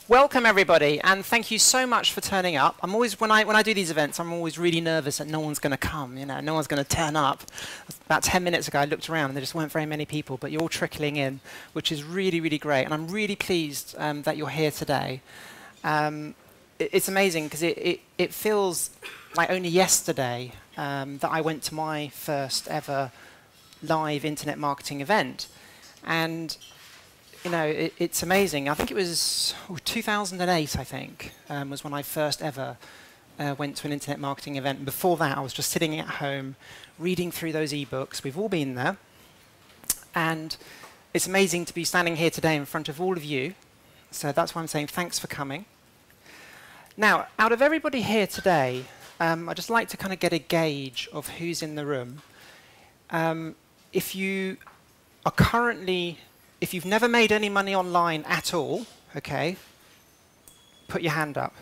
Welcome everybody, and thank you so much for turning up. I'm always, when I do these events, I'm always really nervous that no one's going to come, no one's going to turn up. About 10 minutes ago I looked around and there just weren't very many people, but you're all trickling in, which is really, really great, and I'm really pleased that you're here today. It's amazing because it feels like only yesterday that I went to my first ever live internet marketing event, and it's amazing. I think it was 2008, I think, was when I first ever went to an internet marketing event. And before that, I was just sitting at home, reading through those e-books. We've all been there. And it's amazing to be standing here today in front of all of you. So that's why I'm saying thanks for coming. Now, out of everybody here today, I'd just like to kind of get a gauge of who's in the room. If you are currently... If you've never made any money online at all, okay, put your hand up.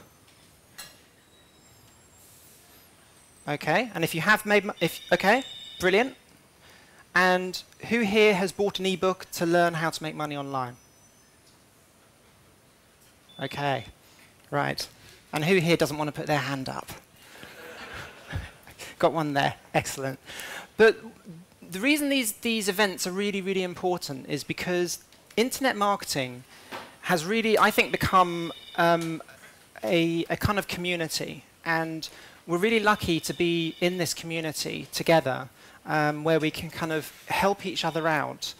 Okay, and if you have made, okay, brilliant. And who here has bought an ebook to learn how to make money online? Okay, right. And who here doesn't want to put their hand up? Got one there, excellent. But the reason these events are really, really important is because internet marketing has really, I think, become a kind of community. And we're really lucky to be in this community together where we can kind of help each other out.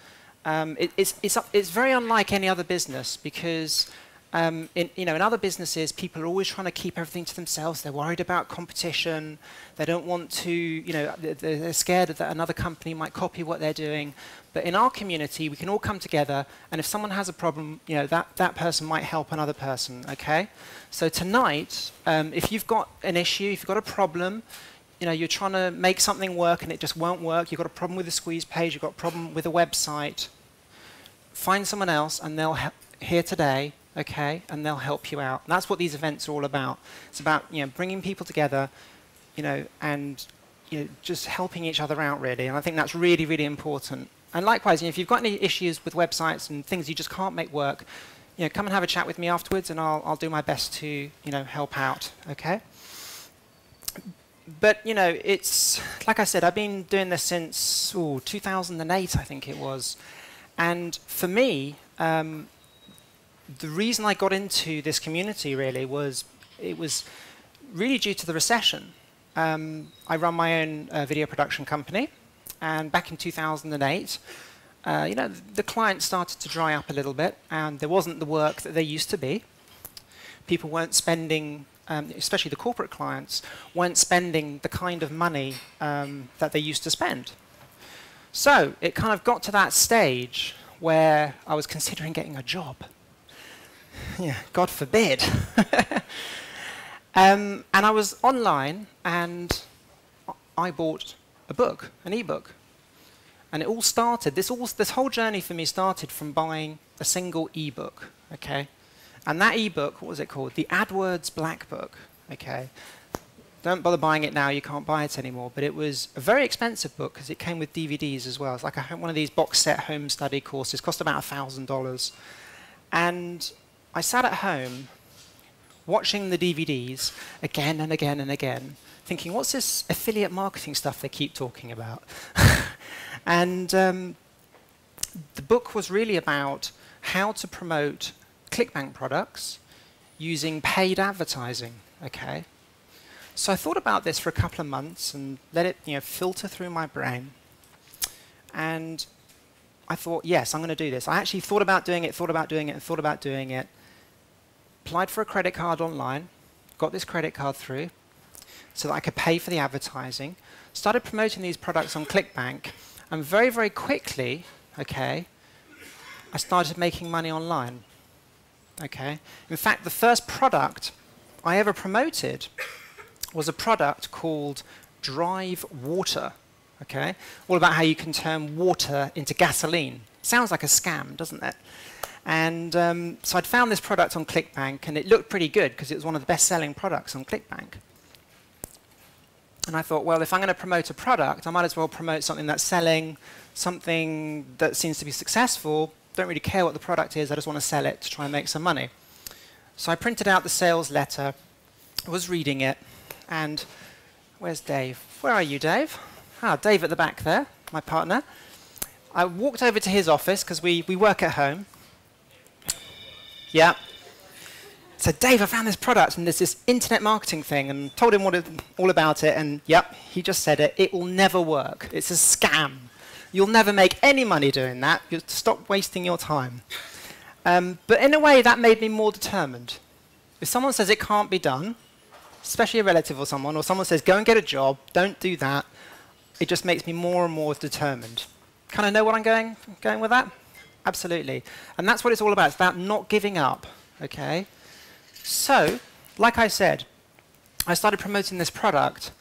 It's very unlike any other business because in other businesses, people are always trying to keep everything to themselves. They're worried about competition. They don't want to, they're scared that another company might copy what they're doing. But in our community, we can all come together, and if someone has a problem, that person might help another person, okay? So tonight, if you've got an issue, if you've got a problem, you're trying to make something work and it just won't work, you've got a problem with a squeeze page, you've got a problem with a website, find someone else and they'll help here today. Okay, and they'll help you out. And that's what these events are all about. It's about bringing people together, and just helping each other out really. And I think that's really, really important. And likewise, if you've got any issues with websites and things you just can't make work, come and have a chat with me afterwards, and I'll do my best to help out. Okay. But it's like I said, I've been doing this since 2008, I think it was. And for me, the reason I got into this community really was, it was really due to the recession. I run my own video production company, and back in 2008, the clients started to dry up a little bit, and there wasn't the work that there used to be. People weren't spending, especially the corporate clients, weren't spending the kind of money that they used to spend. So it kind of got to that stage where I was considering getting a job. Yeah, God forbid. And I was online, and I bought a book, an ebook. And it all started, this whole journey for me started from buying a single ebook, okay? And that ebook, what was it called? The AdWords Black Book, okay? Don't bother buying it now, you can't buy it anymore. But it was a very expensive book because it came with DVDs as well. It's like one of these box set home study courses, cost about $1,000. And I sat at home watching the DVDs again and again and again, thinking, what's this affiliate marketing stuff they keep talking about? And the book was really about how to promote ClickBank products using paid advertising, okay? So I thought about this for a couple of months and let it filter through my brain. And I thought, yes, I'm going to do this. I actually thought about doing it, applied for a credit card online, got this credit card through so that I could pay for the advertising, started promoting these products on ClickBank, and very, very quickly, okay, I started making money online, okay? In fact, the first product I ever promoted was a product called Drive Water, okay? All about how you can turn water into gasoline. Sounds like a scam, doesn't it? And so I'd found this product on ClickBank, and it looked pretty good because it was one of the best-selling products on ClickBank. And I thought, well, if I'm going to promote a product, I might as well promote something that's selling, something that seems to be successful. Don't really care what the product is, I just want to sell it to try and make some money. So I printed out the sales letter, was reading it, and where's Dave? Where are you, Dave? Ah, Dave at the back there, my partner. I walked over to his office, because we work at home. Yeah. So Dave, I found this product, and there's this internet marketing thing, and told him all about it, and yep, he just said it. It will never work. It's a scam. You'll never make any money doing that. You'll stop wasting your time. But in a way, that made me more determined. If someone says it can't be done, especially a relative or someone says, go and get a job, don't do that, it just makes me more and more determined. Kind of know what I'm going with that? Absolutely. And that's what it's all about. It's about not giving up, okay? So, like I said, I started promoting this product,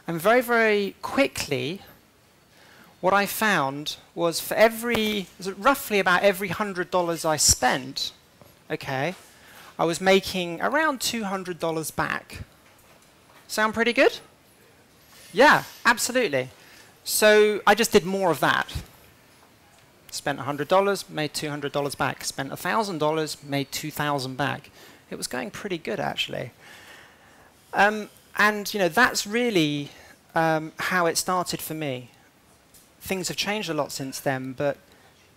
and very, very quickly, what I found was for roughly about every $100 I spent, okay, I was making around $200 back. Sound pretty good? Yeah, absolutely. So I just did more of that. Spent $100, made $200 back. Spent $1,000, made $2,000 back. It was going pretty good, actually. And that's really how it started for me. Things have changed a lot since then, but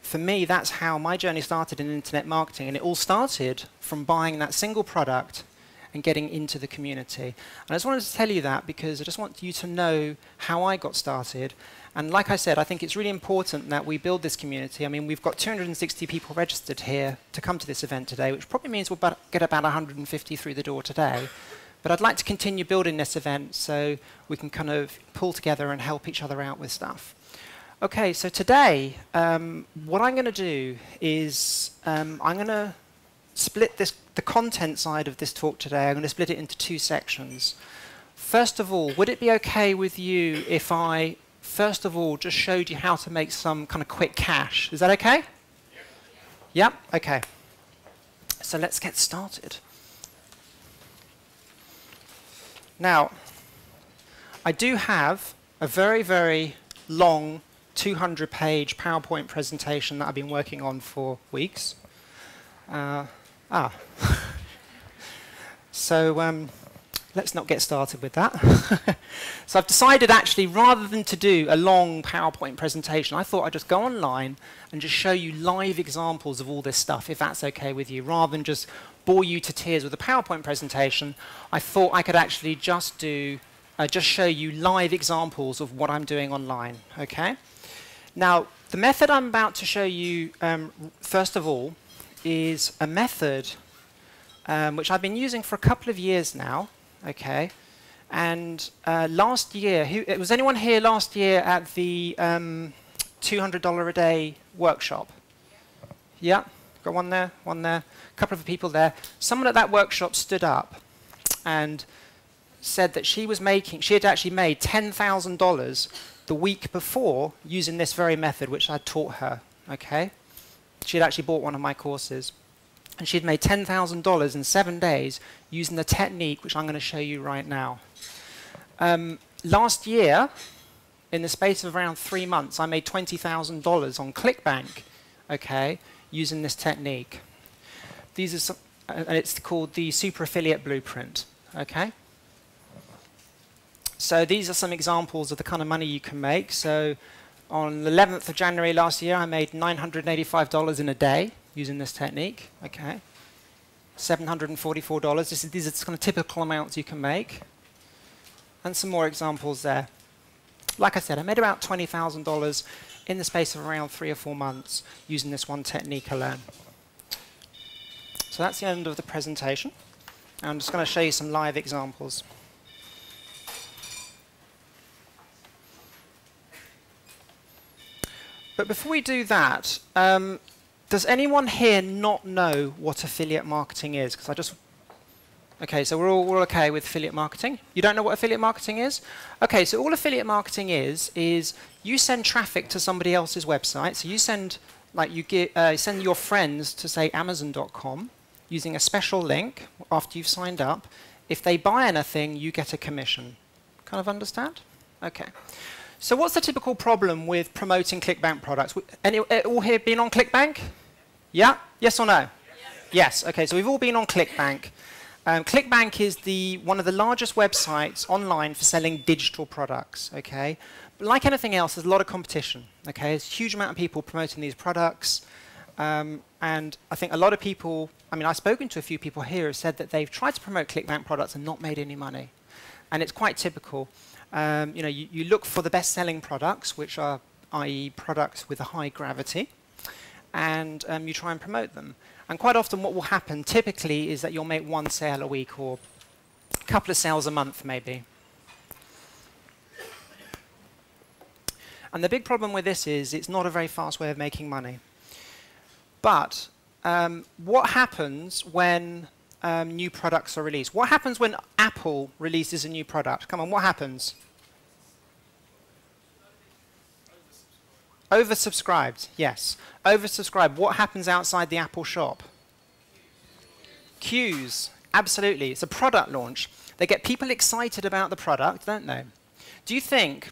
for me, that's how my journey started in internet marketing. And it all started from buying that single product and getting into the community. And I just wanted to tell you that because I just want you to know how I got started. And like I said, I think it's really important that we build this community. I mean, we've got 260 people registered here to come to this event today, which probably means we'll get about 150 through the door today. But I'd like to continue building this event so we can kind of pull together and help each other out with stuff. Okay, so today, what I'm going to do is I'm going to split the content side of this talk today. I'm going to split it into two sections. First of all, would it be okay with you if I, first of all, just showed you how to make some kind of quick cash? Is that okay? Yep, okay. So let's get started. Now, I do have a very, very long 200-page PowerPoint presentation that I've been working on for weeks. So let's not get started with that. So I've decided actually, rather than to do a long PowerPoint presentation, I thought I'd just go online and just show you live examples of all this stuff, if that's okay with you. Rather than just bore you to tears with a PowerPoint presentation, I thought I could actually just show you live examples of what I'm doing online, okay? Now, the method I'm about to show you, first of all, is a method which I've been using for a couple of years now, okay? And last year, was anyone here last year at the $200 a day workshop? Yeah, got one there, a couple of people there. Someone at that workshop stood up and said that she had actually made $10,000 the week before using this very method, which I taught her, okay? She had actually bought one of my courses. And she had made $10,000 in 7 days using the technique which I'm going to show you right now. Last year, in the space of around 3 months, I made $20,000 on ClickBank, okay, using this technique. These are some, and it's called the Super Affiliate Blueprint, okay? So these are some examples of the kind of money you can make. So on the 11th of January last year, I made $985 in a day using this technique, okay? $744. These are the kind of typical amounts you can make. And some more examples there. Like I said, I made about $20,000 in the space of around 3 or 4 months using this one technique alone. So that's the end of the presentation. I'm just going to show you some live examples. But before we do that, does anyone here not know what affiliate marketing is? Because okay, so we're all okay with affiliate marketing. You don't know what affiliate marketing is? Okay, so all affiliate marketing is you send traffic to somebody else's website. So you send, send your friends to, say, Amazon.com using a special link after you've signed up. If they buy anything, you get a commission. Kind of understand? Okay. So what's the typical problem with promoting ClickBank products? All here been on ClickBank? Yeah? Yes or no? Yes. Yes, okay, so we've all been on ClickBank. ClickBank is one of the largest websites online for selling digital products, okay? But like anything else, there's a lot of competition, okay? There's a huge amount of people promoting these products, and I think a lot of people, I mean, I've spoken to a few people here who said that they've tried to promote ClickBank products and not made any money. And it's quite typical. You know, you look for the best-selling products, which are, i.e., products with a high gravity, and you try and promote them. And quite often what will happen typically is that you'll make one sale a week or a couple of sales a month maybe. And the big problem with this is it's not a very fast way of making money. But what happens when new products are released? What happens when Apple releases a new product? Come on, what happens? Oversubscribed, yes. Oversubscribed. What happens outside the Apple shop? Queues, absolutely. It's a product launch. They get people excited about the product, don't they? Do you think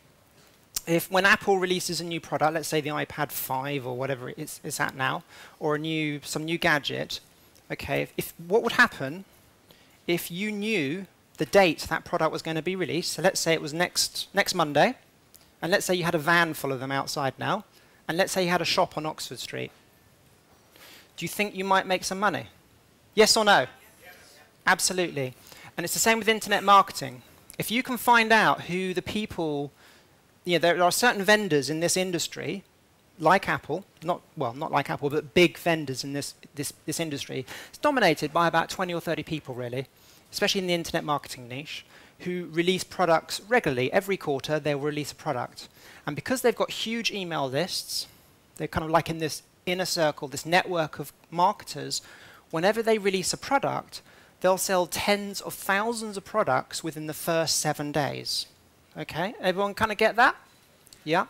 if when Apple releases a new product, let's say the iPad 5 or whatever it's at now, or some new gadget, okay, what would happen if you knew the date that product was going to be released? So let's say it was next Monday, and let's say you had a van full of them outside now, and let's say you had a shop on Oxford Street. Do you think you might make some money? Yes or no? Yes. Absolutely. And it's the same with internet marketing. If you can find out who the people, you know, there are certain vendors in this industry, like Apple, not like Apple, but big vendors in this industry. It's dominated by about 20 or 30 people, really, especially in the internet marketing niche, who release products regularly. Every quarter, they will release a product. And because they've got huge email lists, they're kind of like in this inner circle, this network of marketers. Whenever they release a product, they'll sell tens of thousands of products within the first 7 days. Okay, everyone kind of get that? Yeah.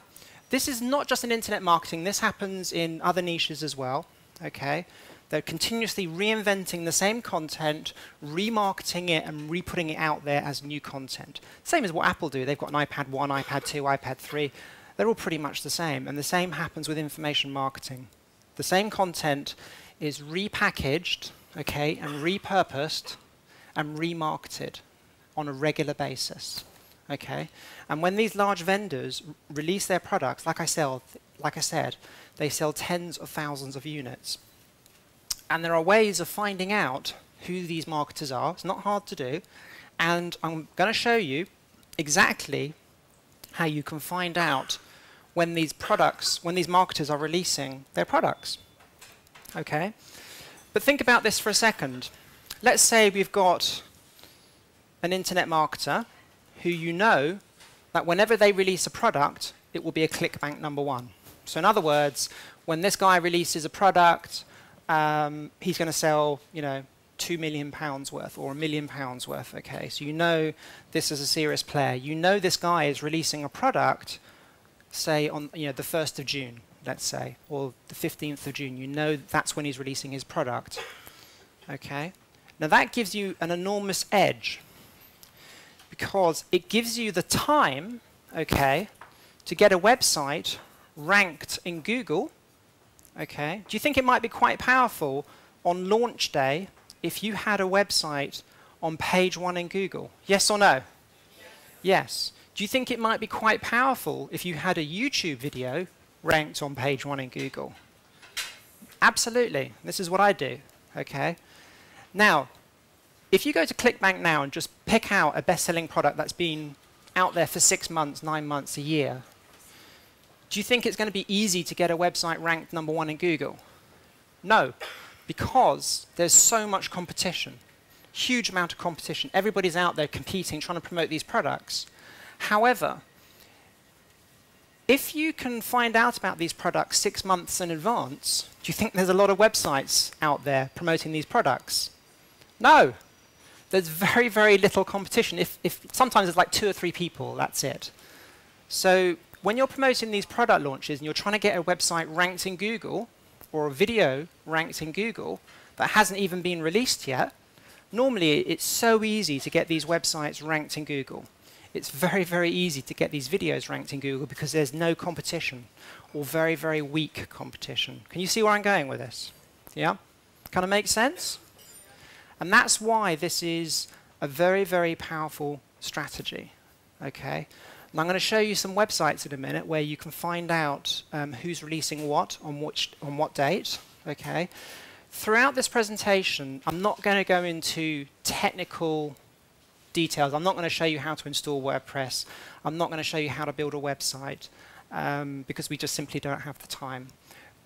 This is not just in internet marketing. This happens in other niches as well. Okay. They're continuously reinventing the same content, remarketing it, and re-putting it out there as new content. Same as what Apple do. They've got an iPad 1, iPad 2, iPad 3. They're all pretty much the same. And the same happens with information marketing. The same content is repackaged, okay, and repurposed and remarketed on a regular basis. Okay? And when these large vendors release their products, like I said, they sell tens of thousands of units. And there are ways of finding out who these marketers are. It's not hard to do. And I'm going to show you exactly how you can find out when these marketers are releasing their products. Okay? But think about this for a second. Let's say we've got an internet marketer who you know that whenever they release a product, it will be a ClickBank #1. So in other words, when this guy releases a product, he's going to sell, you know, £2 million worth or £1 million worth. Okay, so you know this is a serious player. You know this guy is releasing a product, say on the 1st of June, let's say, or the 15th of June. You know that's when he's releasing his product. Okay, now that gives you an enormous edge because it gives you the time, okay, to get a website ranked in Google. Okay. Do you think it might be quite powerful on launch day if you had a website on page 1 in Google? Yes or no? Yes. Do you think it might be quite powerful if you had a YouTube video ranked on page 1 in Google? Absolutely. This is what I do. Okay. Now, if you go to ClickBank now and just pick out a best-selling product that's been out there for 6 months, 9 months, a year, do you think it's going to be easy to get a website ranked #1 in Google? No, because there's so much competition, huge amount of competition. Everybody's out there competing, trying to promote these products. However, if you can find out about these products 6 months in advance, do you think there's a lot of websites out there promoting these products? No. There's very, very little competition. If sometimes it's like 2 or 3 people, that's it. So when you're promoting these product launches and you're trying to get a website ranked in Google or a video ranked in Google that hasn't even been released yet, normally it's so easy to get these websites ranked in Google. It's very, very easy to get these videos ranked in Google because there's no competition or very, very weak competition. Can you see where I'm going with this? Yeah? Kind of make sense? And that's why this is a very, very powerful strategy. Okay? And I'm going to show you some websites in a minute where you can find out who's releasing what on what date. Okay? Throughout this presentation, I'm not going to go into technical details. I'm not going to show you how to install WordPress. I'm not going to show you how to build a website because we just simply don't have the time.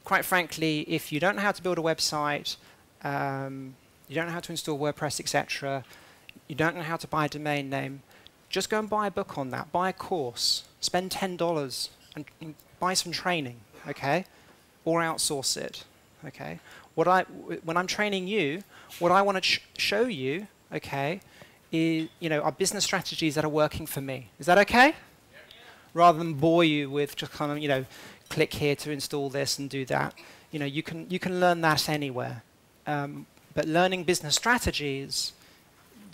Quite frankly, if you don't know how to build a website, you don't know how to install WordPress, etc., you don't know how to buy a domain name, just go and buy a book on that. Buy a course. Spend $10 and buy some training, okay? Or outsource it, okay? When I'm training you, what I want to show you, okay, is, are business strategies that are working for me. Is that okay? Yeah. Rather than bore you with just kind of, click here to install this and do that. You can learn that anywhere. But learning business strategies,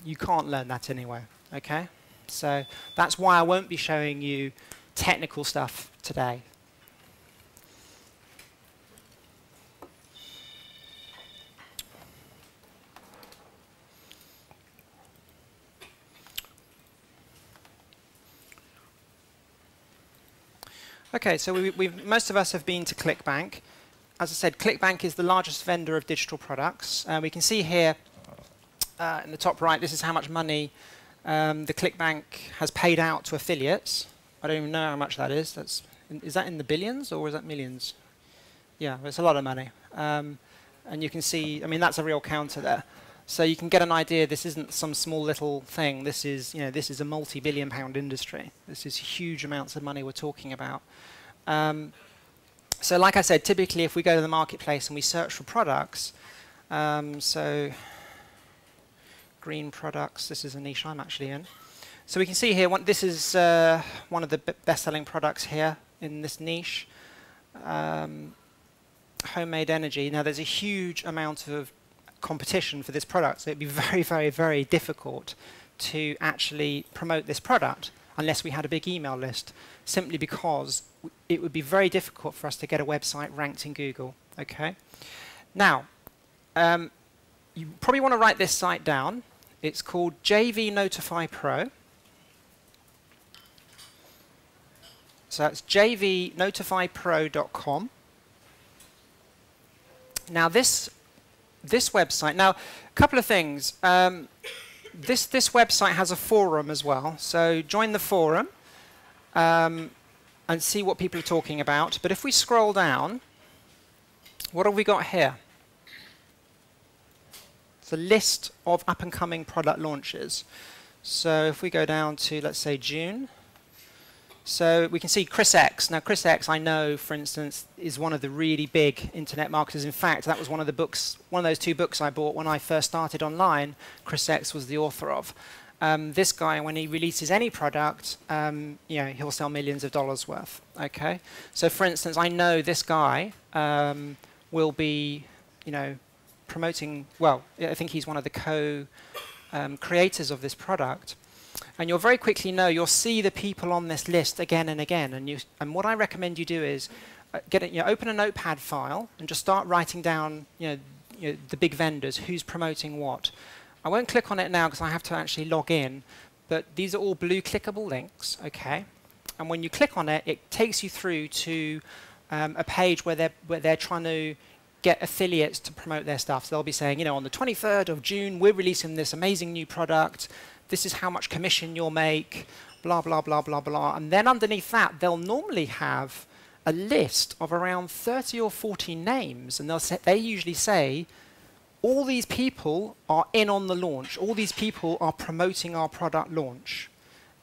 you can't learn that anywhere, okay? So that's why I won't be showing you technical stuff today. Okay, so most of us have been to ClickBank. As I said, ClickBank is the largest vendor of digital products. We can see here in the top right, this is how much money the ClickBank has paid out to affiliates. I don't even know how much that is. Is that in the billions or is that millions? Yeah, it's a lot of money. And you can see, that's a real counter there. So you can get an idea. This isn't some small little thing. This is, this is a multi-billion-pound industry. This is huge amounts of money we're talking about. So like I said, typically if we go to the marketplace and we search for products, so green products, this is a niche I'm actually in. So we can see here, this is one of the best-selling products here in this niche, homemade energy. Now there's a huge amount of competition for this product, so it'd be very, very, very difficult to actually promote this product unless we had a big email list, simply because it would be very difficult for us to get a website ranked in Google. Okay. Now, you probably want to write this site down. It's called JV Notify Pro. So that's jvnotifypro.com. Now this website, now a couple of things. This website has a forum as well, so join the forum and see what people are talking about. But if we scroll down, what have we got here? It's a list of up-and-coming product launches. So if we go down to, let's say, June. So we can see Chris X. Now, Chris X, I know, for instance, is one of the really big internet marketers. In fact, that was one of the books, one of those 2 books I bought when I first started online. Chris X was the author of. This guy, when he releases any product, he'll sell millions of dollars worth. Okay. So, for instance, I know this guy will be, promoting. Well, I think he's one of the co-creators of this product. And you'll very quickly know, you'll see the people on this list again and again. And what I recommend you do is open a notepad file and just start writing down the big vendors, who's promoting what. I won't click on it now because I have to actually log in, but these are all blue clickable links, okay? And when you click on it, it takes you through to a page where they're trying to get affiliates to promote their stuff. So they'll be saying, on the 23rd of June, we're releasing this amazing new product. This is how much commission you'll make, blah, blah, blah, blah, blah. And then underneath that, they'll normally have a list of around 30 or 40 names. And they usually say, all these people are in on the launch. All these people are promoting our product launch.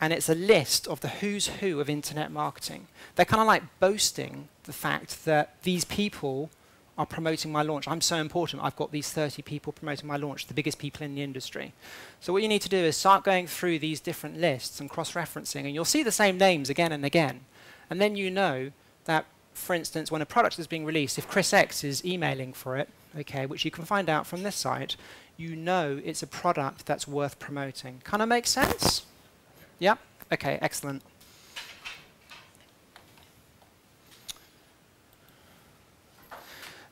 And it's a list of the who's who of internet marketing. They're kind of like boasting the fact that these people are promoting my launch. I'm so important. I've got these 30 people promoting my launch, the biggest people in the industry. So what you need to do is start going through these different lists and cross-referencing, and you'll see the same names again and again. And then you know that, for instance, when a product is being released, if Chris X is emailing for it, okay, which you can find out from this site, you know it's a product that's worth promoting. Kind of makes sense? Yeah? Okay, excellent.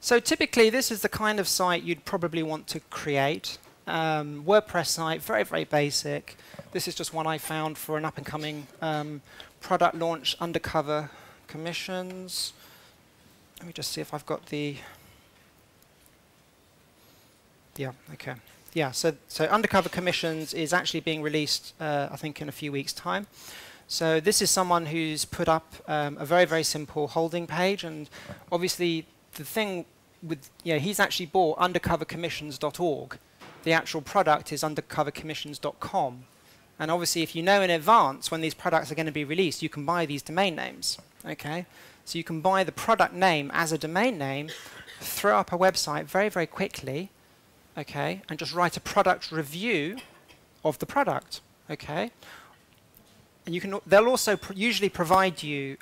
So typically, this is the kind of site you'd probably want to create. WordPress site, very, very basic. This is just one I found for an up-and-coming product launch, undercover commissions. Let me just see if I've got the... Yeah, OK. Yeah, so undercover commissions is actually being released, I think, in a few weeks' time. So this is someone who's put up a very, very simple holding page. And obviously, the thing with, he's actually bought undercovercommissions.org. The actual product is undercovercommissions.com. And obviously, if you know in advance when these products are going to be released, you can buy these domain names. Okay? So you can buy the product name as a domain name, throw up a website very, very quickly, okay, and just write a product review of the product. Okay? And they'll also usually provide you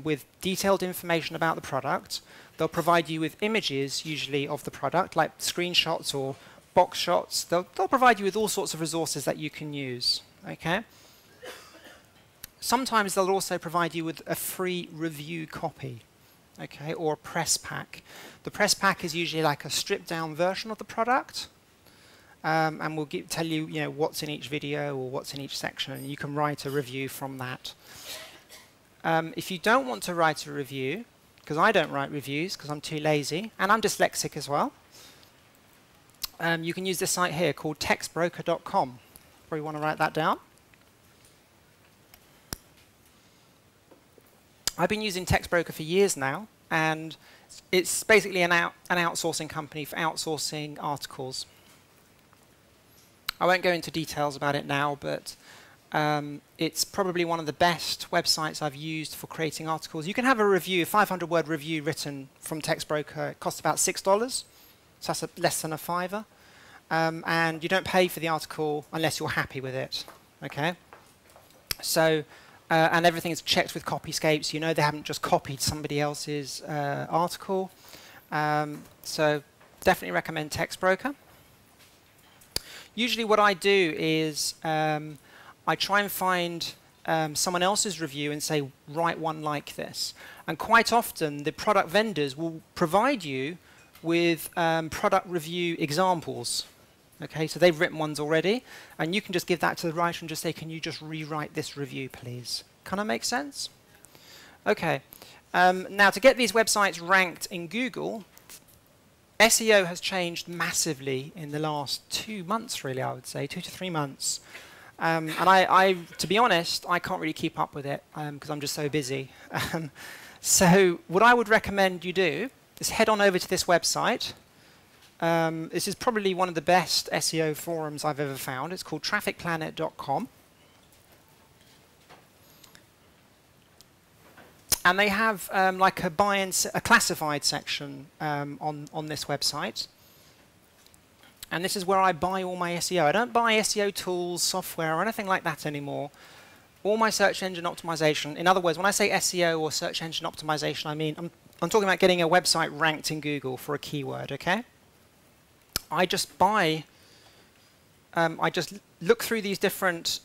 with detailed information about the product. They'll provide you with images, usually, of the product, like screenshots or box shots. They'll provide you with all sorts of resources that you can use. Okay? Sometimes they'll also provide you with a free review copy, okay, or a press pack. The press pack is usually like a stripped-down version of the product, and will tell you, what's in each video or what's in each section, and you can write a review from that. If you don't want to write a review, because I don't write reviews because I'm too lazy, and I'm dyslexic as well, you can use this site here called textbroker.com. Probably want to write that down. I've been using TextBroker for years now, and it's basically an outsourcing company for outsourcing articles. I won't go into details about it now, but it's probably one of the best websites I've used for creating articles. You can have a review, a 500-word review written from TextBroker. It costs about $6, so that's less than a $5. And you don't pay for the article unless you're happy with it. Okay? So... and everything is checked with Copyscapes. They haven't just copied somebody else's article. So definitely recommend TextBroker. Usually what I do is I try and find someone else's review and say, write one like this. And quite often, the product vendors will provide you with product review examples. Okay, so they've written ones already, and you can just give that to the writer and just say, can you just rewrite this review, please? Kind of make sense? Okay. Now, to get these websites ranked in Google, SEO has changed massively in the last 2 months, really, I would say, 2 to 3 months. And to be honest, I can't really keep up with it because I'm just so busy. So what I would recommend you do is head on over to this website. This is probably one of the best SEO forums I've ever found. It's called trafficplanet.com. And they have like a classified section on this website. And this is where I buy all my SEO. I don't buy SEO tools, software, or anything like that anymore. All my search engine optimization. In other words, when I say SEO or search engine optimization, I mean I'm talking about getting a website ranked in Google for a keyword. Okay? I just look through these different,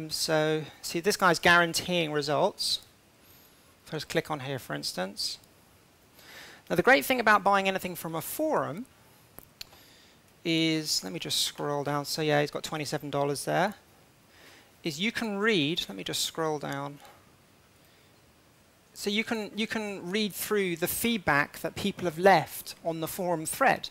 so see this guy's guaranteeing results. So just click on here, for instance. Now the great thing about buying anything from a forum is, let me just scroll down, so yeah, he's got $27 there, is you can read, let me just scroll down. So you can read through the feedback that people have left on the forum thread.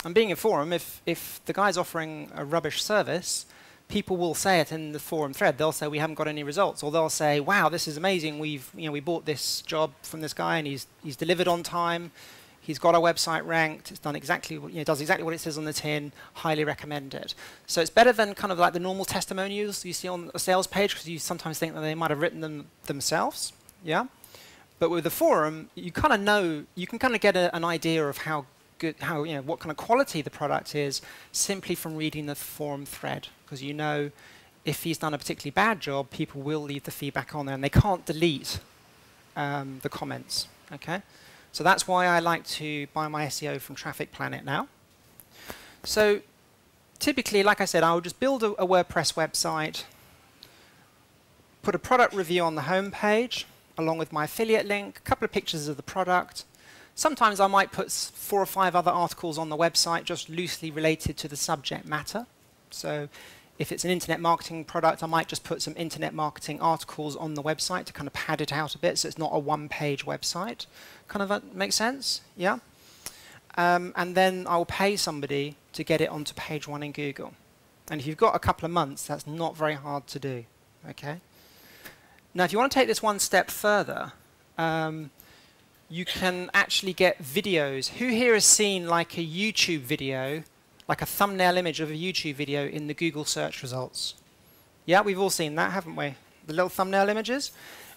And being a forum, if the guy's offering a rubbish service, people will say it in the forum thread. They'll say, we haven't got any results. Or they'll say, wow, this is amazing. We bought this job from this guy, and he's delivered on time. He's got our website ranked. It's done exactly, does exactly what it says on the tin. Highly recommend it. So it's better than kind of like the normal testimonials you see on a sales page, because you sometimes think that they might have written them themselves. Yeah. But with the forum, you kind of know, you can kind of get an idea of how good, what kind of quality the product is simply from reading the forum thread, because you know if he's done a particularly bad job, people will leave the feedback on there, and they can't delete the comments. Okay, so that's why I like to buy my SEO from Traffic Planet now. So typically, like I said, I would just build a WordPress website, put a product review on the home page, along with my affiliate link, a couple of pictures of the product, Sometimes I might put 4 or 5 other articles on the website just loosely related to the subject matter. So if it's an internet marketing product, I might just put some internet marketing articles on the website to kind of pad it out a bit so it's not a one-page website. Kind of make sense? Yeah? And then I'll pay somebody to get it onto page 1 in Google. And if you've got a couple of months, that's not very hard to do. Okay? Now, if you want to take this one step further, you can actually get videos. Who here has seen like a YouTube video, like a thumbnail image of a YouTube video in the Google search results? Yeah, we've all seen that, haven't we? The little thumbnail images.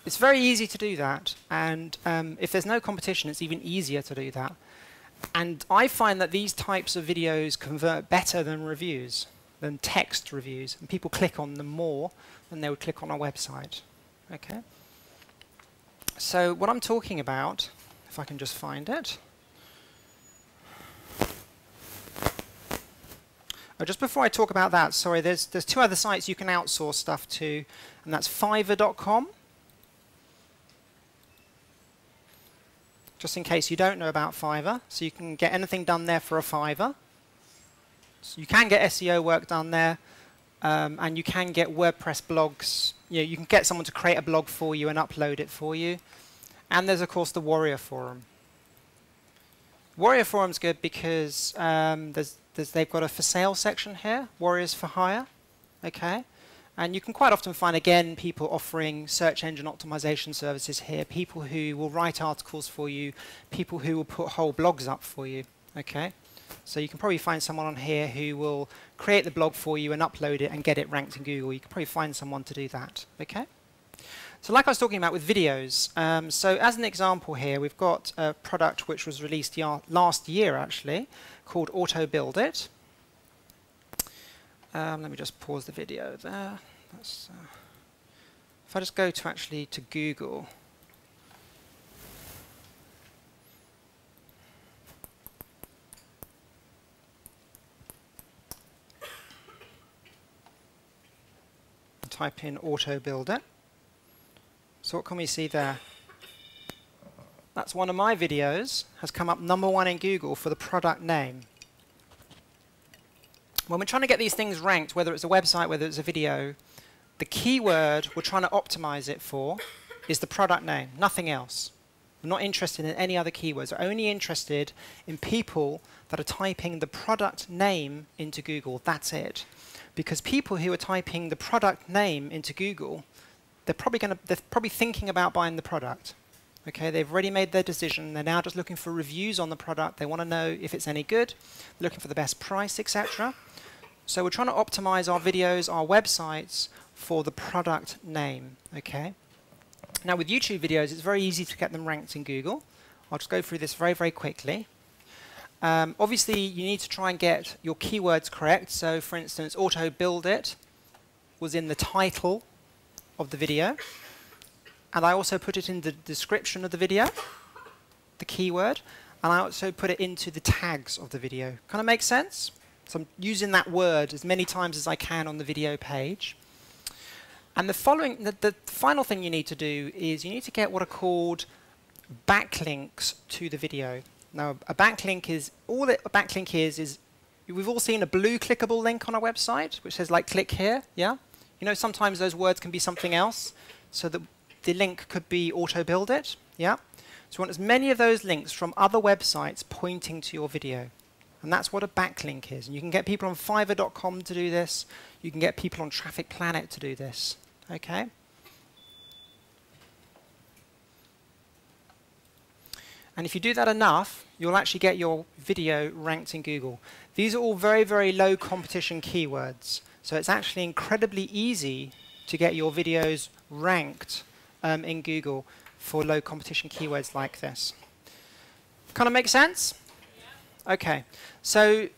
It's very easy to do that. And if there's no competition, it's even easier to do that. And I find that these types of videos convert better than reviews, than text reviews. And people click on them more than they would click on a website. Okay? So what I'm talking about, if I can just find it. Oh, just before I talk about that, sorry, there's 2 other sites you can outsource stuff to, and that's Fiverr.com. Just in case you don't know about Fiverr, so you can get anything done there for a $5. So you can get SEO work done there, and you can get WordPress blogs. You can get someone to create a blog for you and upload it for you. And there's, of course, the Warrior Forum. Warrior Forum's good because they've got a for sale section here, Warriors for Hire. Okay? And you can quite often find, again, people offering search engine optimization services here, people who will write articles for you, people who will put whole blogs up for you. Okay? So you can probably find someone on here who will create the blog for you and upload it and get it ranked in Google. You can probably find someone to do that. Okay? So like I was talking about with videos, so as an example here, we've got a product which was released last year, actually, called Auto Build It. Let me just pause the video there. That's, if I just go to actually to Google, type in Auto Build It. So what can we see there? That's one of my videos, has come up #1 in Google for the product name. When we're trying to get these things ranked, whether it's a website, whether it's a video, the keyword we're trying to optimize it for is the product name, nothing else. We're not interested in any other keywords. We're only interested in people that are typing the product name into Google. That's it. Because people who are typing the product name into Google, they're probably thinking about buying the product. Okay, they've already made their decision. They're now just looking for reviews on the product. They want to know if it's any good. They're looking for the best price, etc. So we're trying to optimize our videos, our websites for the product name. Okay. Now with YouTube videos, it's very easy to get them ranked in Google. I'll just go through this very, very quickly. Obviously, you need to try and get your keywords correct. So for instance, Auto Build It was in the title of the video. And I also put it in the description of the video, the keyword, and I also put it into the tags of the video. Kind of makes sense? So I'm using that word as many times as I can on the video page. And the final thing you need to do is you need to get what are called backlinks to the video. Now, a backlink is, all a backlink is we've all seen a blue clickable link on a website, which says like click here, yeah? You know, sometimes those words can be something else. So the link could be Auto Build It, yeah? So you want as many of those links from other websites pointing to your video. And that's what a backlink is. And you can get people on Fiverr.com to do this. You can get people on Traffic Planet to do this, okay? And if you do that enough, you'll actually get your video ranked in Google. These are all very, very low competition keywords. So it's actually incredibly easy to get your videos ranked in Google for low competition keywords like this. Kind of make sense? Yeah. Okay. So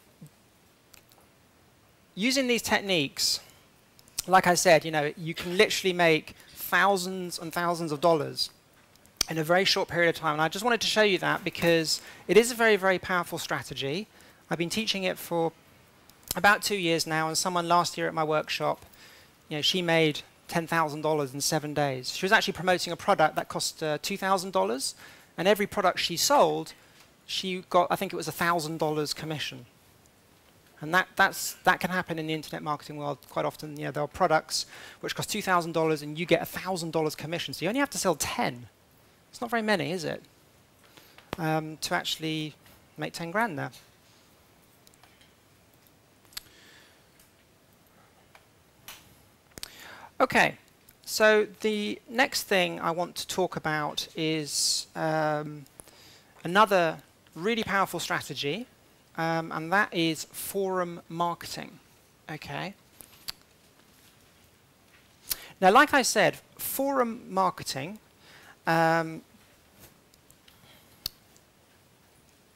using these techniques, like I said, you know, you can literally make thousands and thousands of dollars in a very short period of time. And I just wanted to show you that because it is a very, very powerful strategy. I've been teaching it for about 2 years now, and someone last year at my workshop, you know, she made $10,000 in 7 days. She was actually promoting a product that cost $2,000, and every product she sold, she got, I think it was $1,000 commission. And that can happen in the internet marketing world quite often. You know, there are products which cost $2,000 and you get $1,000 commission. So you only have to sell 10. It's not very many, is it? To actually make 10 grand there. Okay, so the next thing I want to talk about is another really powerful strategy, and that is forum marketing. Okay. Now, like I said, forum marketing,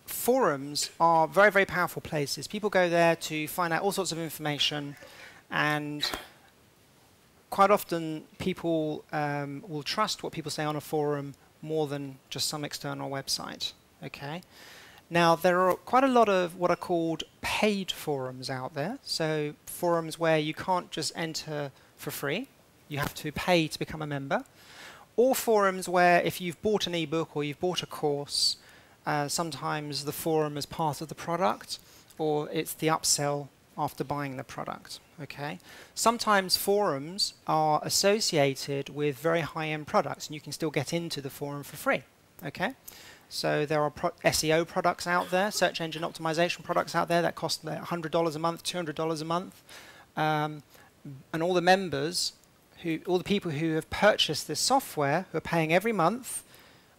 forums are very, very powerful places. People go there to find out all sorts of information, and quite often people will trust what people say on a forum more than just some external website. Okay. Now, there are quite a lot of what are called paid forums out there. So forums where you can't just enter for free. You have to pay to become a member. Or forums where if you've bought an ebook or you've bought a course, sometimes the forum is part of the product, or it's the upsell after buying the product. Okay. Sometimes forums are associated with very high-end products, and you can still get into the forum for free. Okay. So there are SEO products out there, search engine optimization products out there that cost $100 a month, $200 a month, and all the members, all the people who have purchased this software, who are paying every month,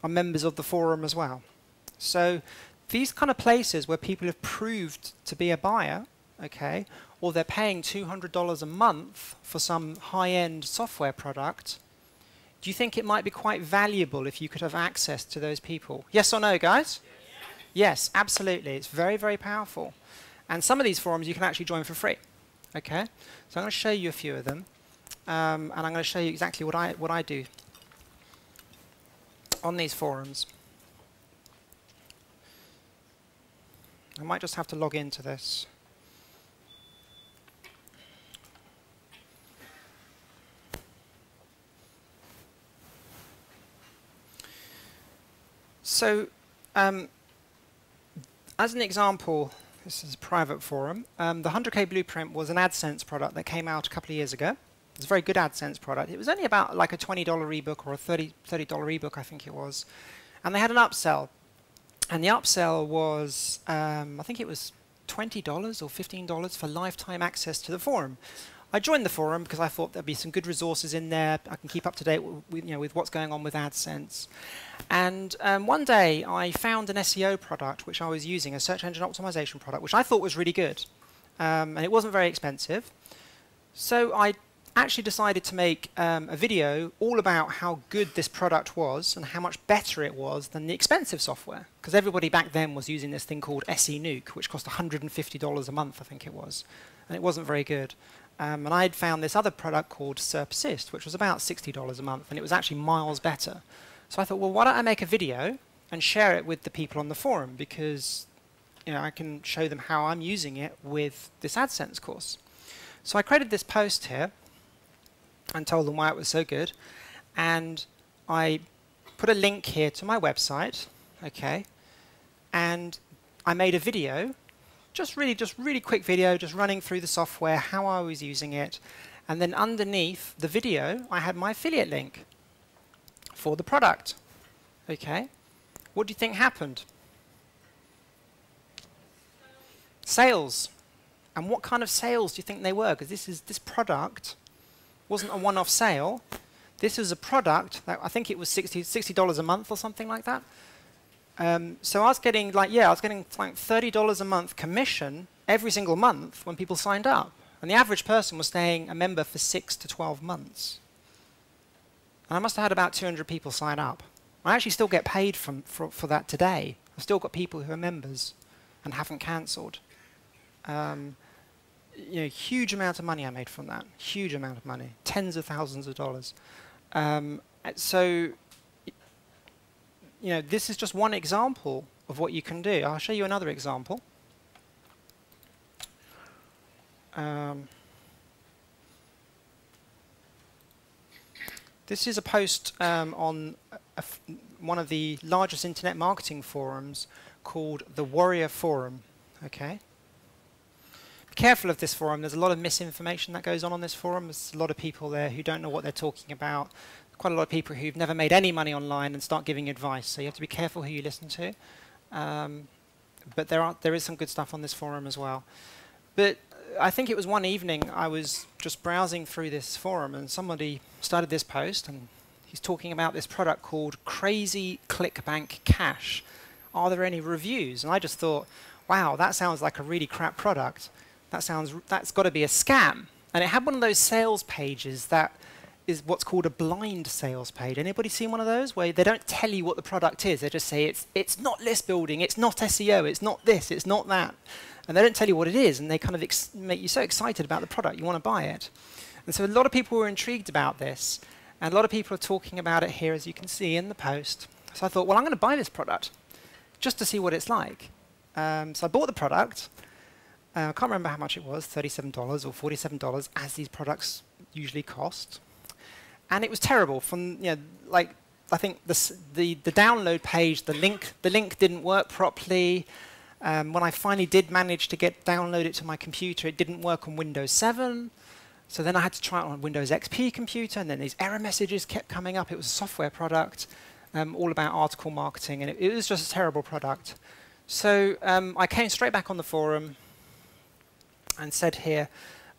are members of the forum as well. So these kind of places where people have proved to be a buyer, okay, or they're paying $200 a month for some high-end software product, do you think it might be quite valuable if you could have access to those people? Yes or no, guys? Yes, absolutely. It's very, very powerful. And some of these forums you can actually join for free. Okay? So I'm going to show you a few of them. And I'm going to show you exactly what I do on these forums. I might just have to log into this. So, as an example, this is a private forum. The 100K Blueprint was an AdSense product that came out a couple of years ago. It's a very good AdSense product. It was only about like a $20 ebook or a $30 ebook, I think it was. And they had an upsell. And the upsell was, I think it was $20 or $15 for lifetime access to the forum. I joined the forum because I thought there'd be some good resources in there. I can keep up to date with what's going on with AdSense. And one day I found an SEO product which I was using, a search engine optimization product, which I thought was really good. And it wasn't very expensive. So I actually decided to make a video all about how good this product was and how much better it was than the expensive software. Because everybody back then was using this thing called SE Nuke, which cost $150 a month, I think it was. And it wasn't very good. And I'd found this other product called SERPsist, which was about $60 a month, and it was actually miles better. So I thought, well, why don't I make a video and share it with the people on the forum, because I can show them how I'm using it with this AdSense course. So I created this post here and told them why it was so good, and I put a link here to my website, okay, and I made a video. Just really quick video, just running through the software, how I was using it. And then underneath the video, I had my affiliate link for the product. Okay. What do you think happened? Sales. And what kind of sales do you think they were? Because this product wasn't a one-off sale. This was a product that I think it was $60 a month or something like that. So I was getting like $30 a month commission every single month when people signed up. And the average person was staying a member for 6 to 12 months. And I must have had about 200 people sign up. I actually still get paid for that today. I've still got people who are members and haven't cancelled. Huge amount of money I made from that. Huge amount of money. Tens of thousands of dollars. This is just one example of what you can do. I'll show you another example. This is a post on one of the largest internet marketing forums called the Warrior Forum. Okay. Be careful of this forum. There's a lot of misinformation that goes on this forum. There's a lot of people there who don't know what they're talking about. Quite a lot of people who've never made any money online and start giving advice. So you have to be careful who you listen to. But there is some good stuff on this forum as well. But I think it was one evening I was just browsing through this forum and somebody started this post and he's talking about this product called Crazy ClickBank Cash. Are there any reviews? And I just thought, wow, that sounds like a really crap product. That's got to be a scam. And it had one of those sales pages that is what's called a blind sales page. Anybody seen one of those where they don't tell you what the product is? They just say it's not list building, it's not SEO, it's not this, it's not that. And they don't tell you what it is, and they kind of make you so excited about the product, you want to buy it. And so a lot of people were intrigued about this, and a lot of people are talking about it here, as you can see in the post. So I thought, well, I'm going to buy this product just to see what it's like. So I bought the product. I can't remember how much it was, $37 or $47, as these products usually cost. And it was terrible. From like I think the download page, the link didn't work properly. When I finally did manage to download it to my computer, it didn't work on Windows 7. So then I had to try it on a Windows XP computer, and then these error messages kept coming up. It was a software product, all about article marketing, and it was just a terrible product. So I came straight back on the forum and said here,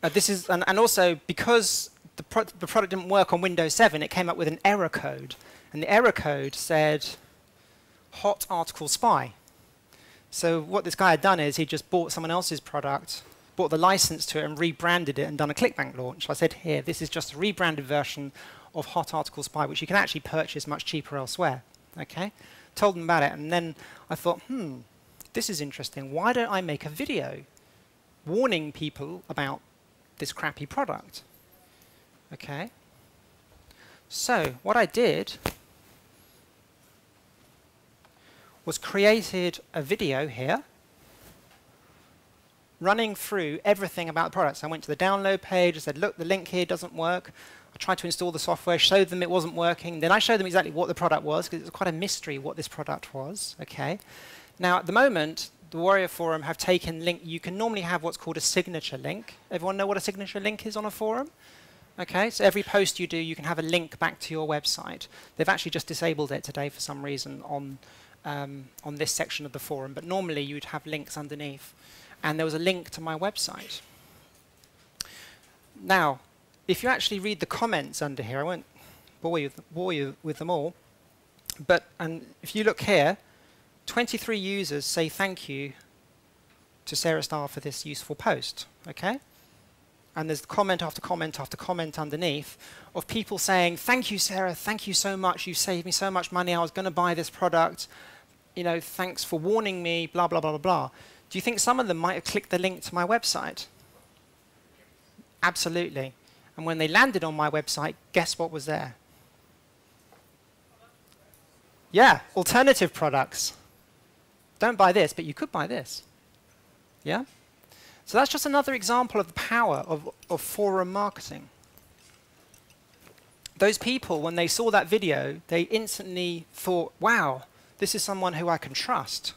and also because the product didn't work on Windows 7, it came up with an error code. And the error code said, hot article spy. So what this guy had done is he just bought someone else's product, bought the license to it, and rebranded it and done a ClickBank launch. So I said here, this is just a rebranded version of hot article spy, which you can actually purchase much cheaper elsewhere. Okay? Told them about it, and then I thought, this is interesting. Why don't I make a video warning people about this crappy product? Okay. So what I did was created a video here running through everything about the product. So I went to the download page, I said, look, the link here doesn't work. I tried to install the software, showed them it wasn't working. Then I showed them exactly what the product was, because it was quite a mystery what this product was. Okay. Now, at the moment, the Warrior Forum have taken link. You can normally have what's called a signature link. Everyone know what a signature link is on a forum? Okay, so every post you do, you can have a link back to your website. They've actually just disabled it today for some reason on this section of the forum, but normally you'd have links underneath. And there was a link to my website. Now, if you actually read the comments under here, I won't bore you with them all, but if you look here, 23 users say thank you to Sarah Starr for this useful post. Okay? And there's comment after comment after comment underneath of people saying, thank you, Sarah, thank you so much, you saved me so much money, I was going to buy this product, thanks for warning me, blah, blah, blah, blah, blah. Do you think some of them might have clicked the link to my website? Absolutely. And when they landed on my website, guess what was there? Yeah, alternative products. Don't buy this, but you could buy this. Yeah? So that's just another example of the power of forum marketing. Those people, when they saw that video, they instantly thought, wow, this is someone who I can trust.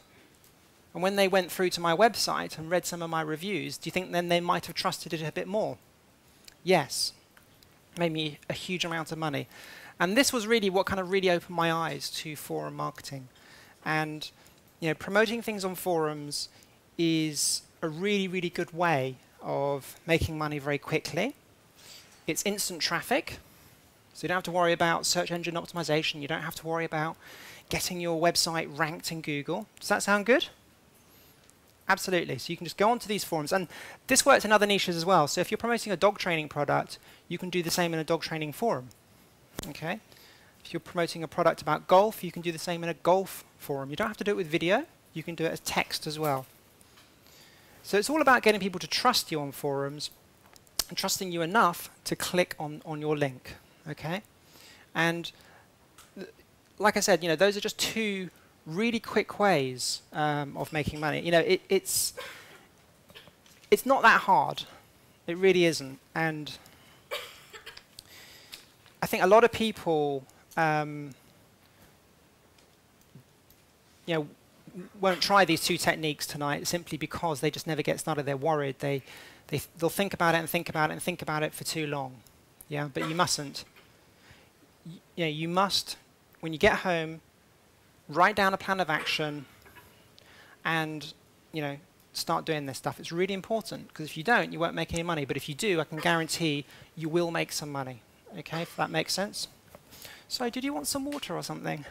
And when they went through to my website and read some of my reviews, do you think then they might have trusted it a bit more? Yes. Made me a huge amount of money. And this was really what kind of really opened my eyes to forum marketing. And promoting things on forums is a really, really good way of making money very quickly. It's instant traffic, so you don't have to worry about search engine optimization. You don't have to worry about getting your website ranked in Google. Does that sound good? Absolutely. So you can just go onto these forums. And this works in other niches as well. So if you're promoting a dog training product, you can do the same in a dog training forum. Okay? If you're promoting a product about golf, you can do the same in a golf forum. You don't have to do it with video. You can do it as text as well. So it's all about getting people to trust you on forums and trusting you enough to click on your link. Okay? And like I said, those are just two really quick ways of making money. It's not that hard. It really isn't. And I think a lot of people, won't try these two techniques tonight simply because they just never get started. They're worried. They'll think about it and think about it and think about it for too long. Yeah, but you mustn't. You must, when you get home, write down a plan of action and, start doing this stuff. It's really important, because if you don't, you won't make any money. But if you do, I can guarantee you will make some money. Okay, if that makes sense. So, did you want some water or something?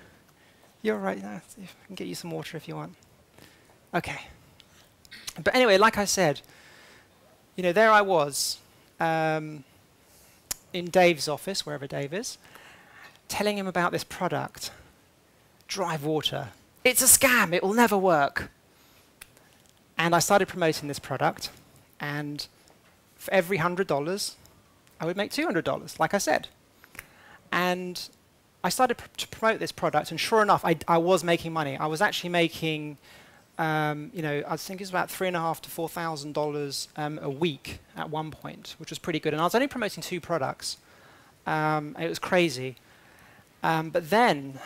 You're right. I can get you some water if you want. Okay. But anyway, like I said, there I was in Dave's office, wherever Dave is, telling him about this product, Drive Water. It's a scam. It will never work. And I started promoting this product, and for every $100, I would make $200, like I said. And I started to promote this product, and sure enough, I was making money. I was actually making, I think it was about $3,500 to $4,000 a week at one point, which was pretty good. And I was only promoting 2 products. It was crazy. But then,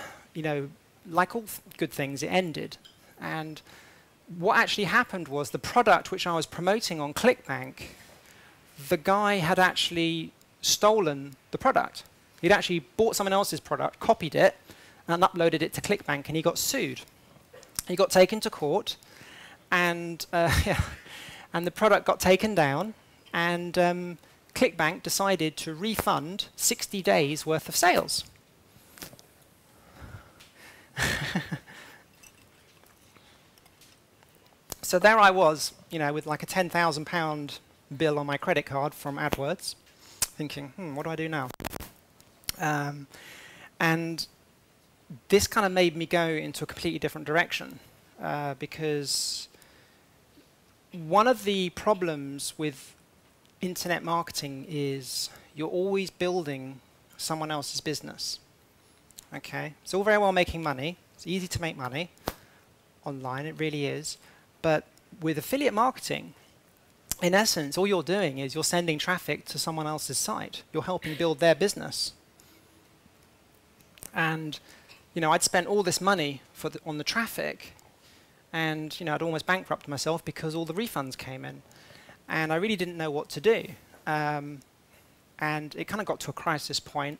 like all good things, it ended. And what actually happened was the product which I was promoting on ClickBank, the guy had actually stolen the product. He'd actually bought someone else's product, copied it, and uploaded it to ClickBank, and he got sued. He got taken to court, and and the product got taken down, and ClickBank decided to refund 60 days worth of sales. So there I was, with like a £10,000 bill on my credit card from AdWords, thinking, what do I do now? And this kind of made me go into a completely different direction, because one of the problems with internet marketing is you're always building someone else's business. Okay, it's all very well making money. It's easy to make money online, it really is. But with affiliate marketing, in essence, all you're doing is you're sending traffic to someone else's site. You're helping build their business. And I'd spent all this money on the traffic, and I'd almost bankrupted myself because all the refunds came in, and I really didn't know what to do. And it kind of got to a crisis point,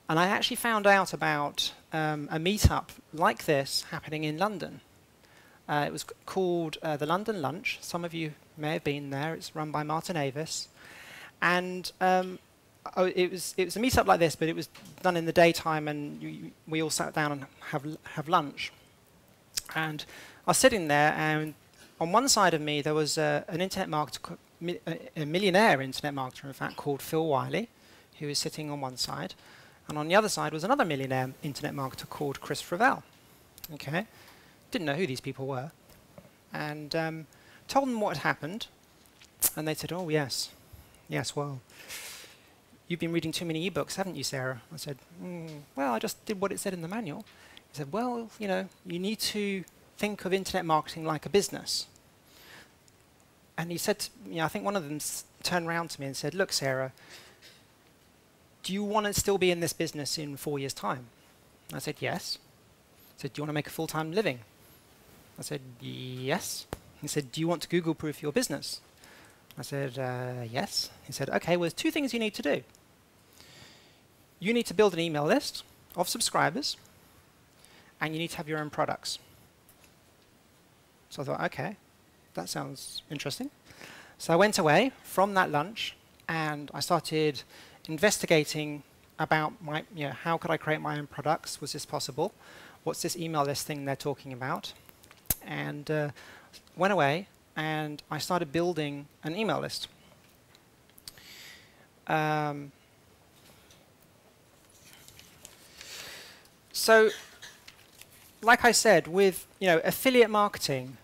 and I actually found out about a meetup like this happening in London. It was called the London Lunch. Some of you may have been there. It's run by Martin Avis, and it was a meetup like this, but it was done in the daytime, and we all sat down and have lunch. And I was sitting there, and on one side of me there was an internet marketer, a millionaire internet marketer, in fact, called Phil Wiley, who was sitting on one side, and on the other side was another millionaire internet marketer called Chris Fravel. Okay, didn't know who these people were, and told them what had happened, and they said, "Oh yes, well, you've been reading too many ebooks, haven't you, Sarah?" I said, "Well, I just did what it said in the manual." He said, "Well, you need to think of internet marketing like a business." And he said, I think one of them turned around to me and said, "Look, Sarah, do you want to still be in this business in 4 years' time?" I said, "Yes." He said, "Do you want to make a full-time living?" I said, "Yes." He said, "Do you want to Google-proof your business?" I said, "Yes." He said, "Okay, well, there's 2 things you need to do. You need to build an email list of subscribers, and you need to have your own products." So I thought, okay, that sounds interesting. So I went away from that lunch, and I started investigating about how could I create my own products? Was this possible? What's this email list thing they're talking about? And went away, and I started building an email list. So, like I said, with affiliate marketing,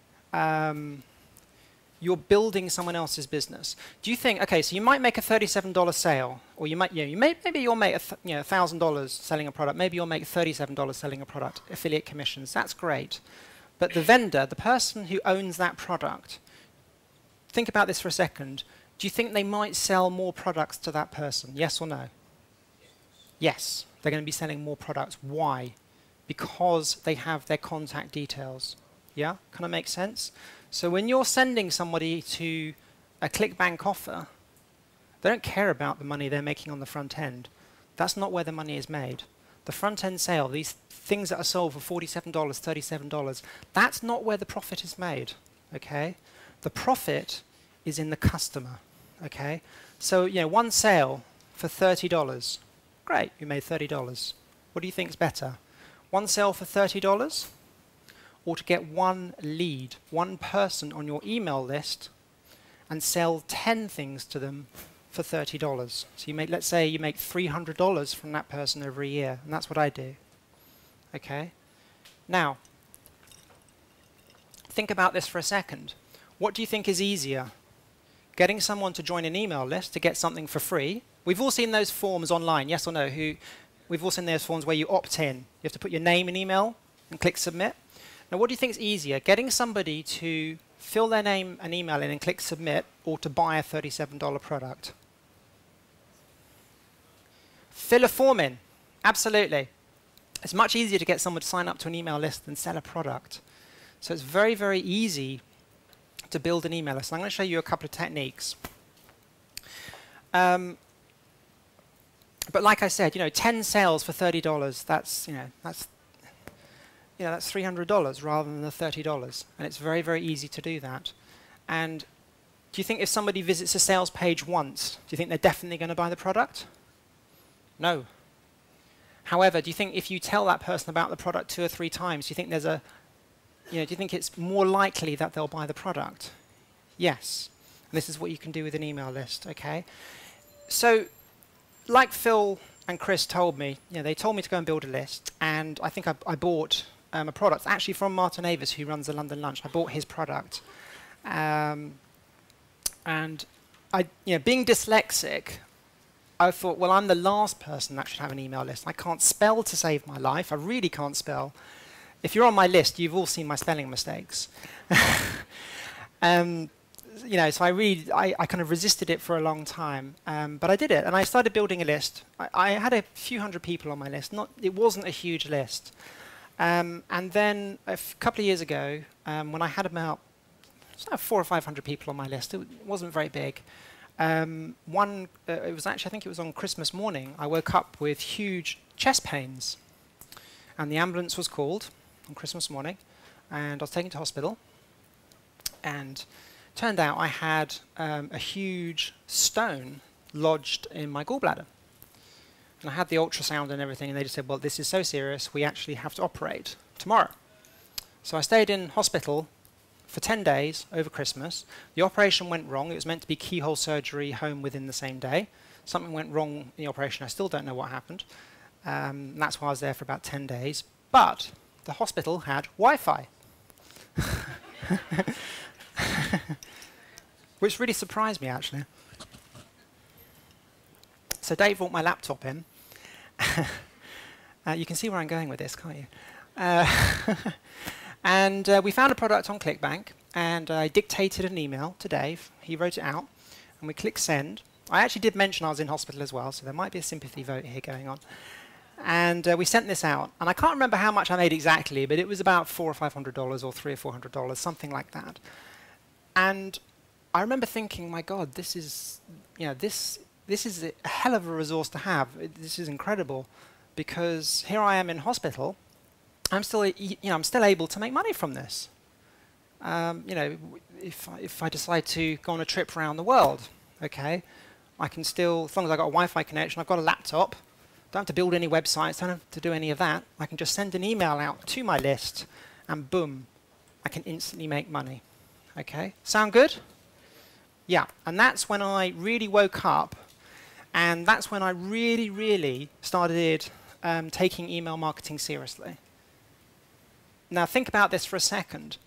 you're building someone else's business. Do you think? Okay, so you might make a $37 sale, or you might, maybe you'll make $1,000 selling a product. Maybe you'll make $37 selling a product. Affiliate commissions. That's great. But the vendor, the person who owns that product, think about this for a second. Do you think they might sell more products to that person? Yes or no? Yes. They're going to be selling more products. Why? Because they have their contact details. Yeah, kind of makes sense. So when you're sending somebody to a ClickBank offer, they don't care about the money they're making on the front end. That's not where the money is made. The front end sale, these things that are sold for $47, $37, that's not where the profit is made. Okay? The profit is in the customer. Okay? So, you know, one sale for $30. Great, you made $30. What do you think is better? One sale for $30, or to get one lead, one person on your email list, and sell 10 things to them for $30. So you make, let's say you make $300 from that person over a year, and that's what I do. Okay? Now, think about this for a second. What do you think is easier? Getting someone to join an email list to get something for free. We've all seen those forms online, yes or no? We've all seen those forms where you opt in. You have to put your name and email and click submit. Now, what do you think is easier? Getting somebody to fill their name and email in and click submit, or to buy a $37 product? Fill a form in. Absolutely. It's much easier to get someone to sign up to an email list than sell a product. So it's very, very easy to build an email list. And I'm going to show you a couple of techniques. But like I said, 10 sales for $30, that's $300 rather than the $30. And it's very, very easy to do that. And do you think if somebody visits a sales page once, do you think they're definitely going to buy the product? No. However, do you think if you tell that person about the product 2 or 3 times, do you think there's do you think it's more likely that they'll buy the product? Yes. And this is what you can do with an email list, okay? So, like Phil and Chris told me, they told me to go and build a list, and I think I bought a product, actually from Martin Avis, who runs the London Lunch. I bought his product. And being dyslexic, I thought, well, I'm the last person that should have an email list. I can't spell to save my life. I really can't spell. If you're on my list, you've all seen my spelling mistakes. So I kind of resisted it for a long time, but I did it, and I started building a list. I had a few hundred people on my list. It wasn't a huge list. And then a couple of years ago, when I had about 400 or 500 people on my list, it wasn't very big. It was actually, I think it was on Christmas morning, I woke up with huge chest pains, and the ambulance was called on Christmas morning, and I was taken to hospital, and turned out I had a huge stone lodged in my gallbladder. And I had the ultrasound and everything, and they just said, well, this is so serious, we actually have to operate tomorrow. So I stayed in hospital for 10 days over Christmas. The operation went wrong. It was meant to be keyhole surgery, home within the same day. Something went wrong in the operation. I still don't know what happened. And that's why I was there for about 10 days. But the hospital had Wi-Fi, which really surprised me, actually. So Dave brought my laptop in. You can see where I'm going with this, can't you? And we found a product on ClickBank, and I dictated an email to Dave. He wrote it out, and we clicked send. I actually did mention I was in hospital as well, so there might be a sympathy vote here going on. And we sent this out, and I can't remember how much I made exactly, but it was about $400 or $500 or $300 or $400, something like that. And I remember thinking, my God, this is a hell of a resource to have. This is incredible, because here I am in hospital. I'm still able to make money from this. If I decide to go on a trip around the world, okay, I can still, as long as I've got a Wi-Fi connection, I've got a laptop, don't have to build any websites, don't have to do any of that. I can just send an email out to my list, and boom, I can instantly make money. Okay, sound good? Yeah, and that's when I really woke up, and that's when I really, really started taking email marketing seriously. Now think about this for a second.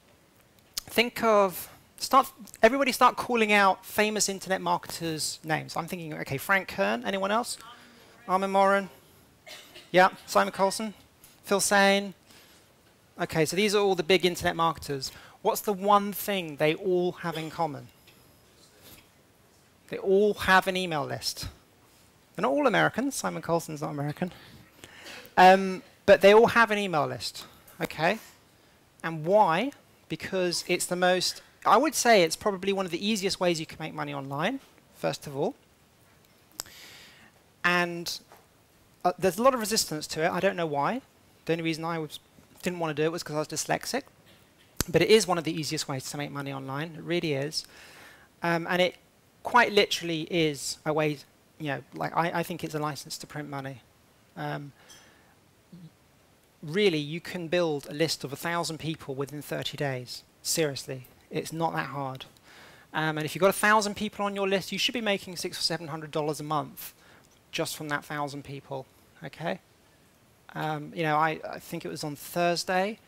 Everybody start calling out famous internet marketers' names. I'm thinking, okay, Frank Kern, anyone else? Armin Morin? Yeah, Simon Coulson? Phil Sane? Okay, so these are all the big internet marketers. What's the one thing they all have in common? They all have an email list. They're not all Americans. Simon Coulson's not American. But they all have an email list. Okay? And why? because it's the most, I would say it's probably one of the easiest ways you can make money online, first of all. And there's a lot of resistance to it. I don't know why. The only reason I didn't want to do it was because I was dyslexic. But it is one of the easiest ways to make money online. It really is. And it quite literally is a way, you know, like I think it's a license to print money. Really, you can build a list of 1,000 people within 30 days. Seriously, it's not that hard. And if you've got 1,000 people on your list, you should be making $600 or $700 a month just from that 1,000 people. Okay. You know, I think it was on Thursday.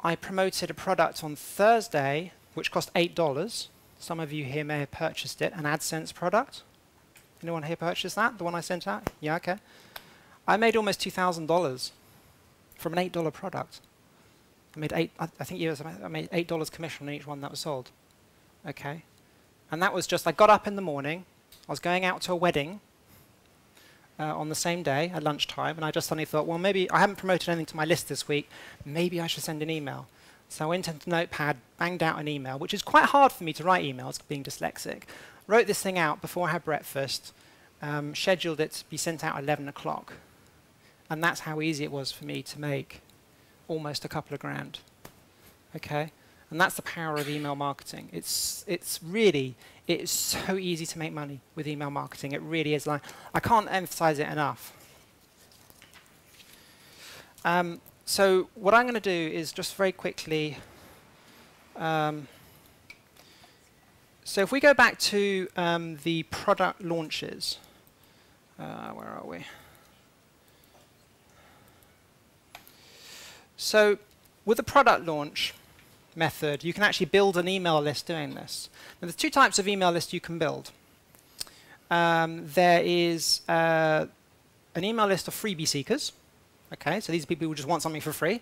I promoted a product on Thursday which cost $8. Some of you here may have purchased it, an AdSense product. Anyone here purchased that? The one I sent out? Yeah, okay. I made almost $2,000 from an $8 product. I made I made $8 commission on each one that was sold. Okay. And that was just, I got up in the morning, I was going out to a wedding on the same day at lunchtime, and I just suddenly thought, well, maybe I haven't promoted anything to my list this week, maybe I should send an email. So I went into Notepad, banged out an email, which is quite hard for me to write emails, being dyslexic. Wrote this thing out before I had breakfast, scheduled it to be sent out at 11 o'clock. And that's how easy it was for me to make almost a couple of grand. Okay? And that's the power of email marketing. It's so easy to make money with email marketing. It really is. Like, I can't emphasize it enough. So what I'm going to do is just very quickly, so if we go back to the product launches, where are we? So with the product launch method, you can actually build an email list doing this. Now, there's two types of email list you can build. There is an email list of freebie seekers. Okay, so these are people who just want something for free.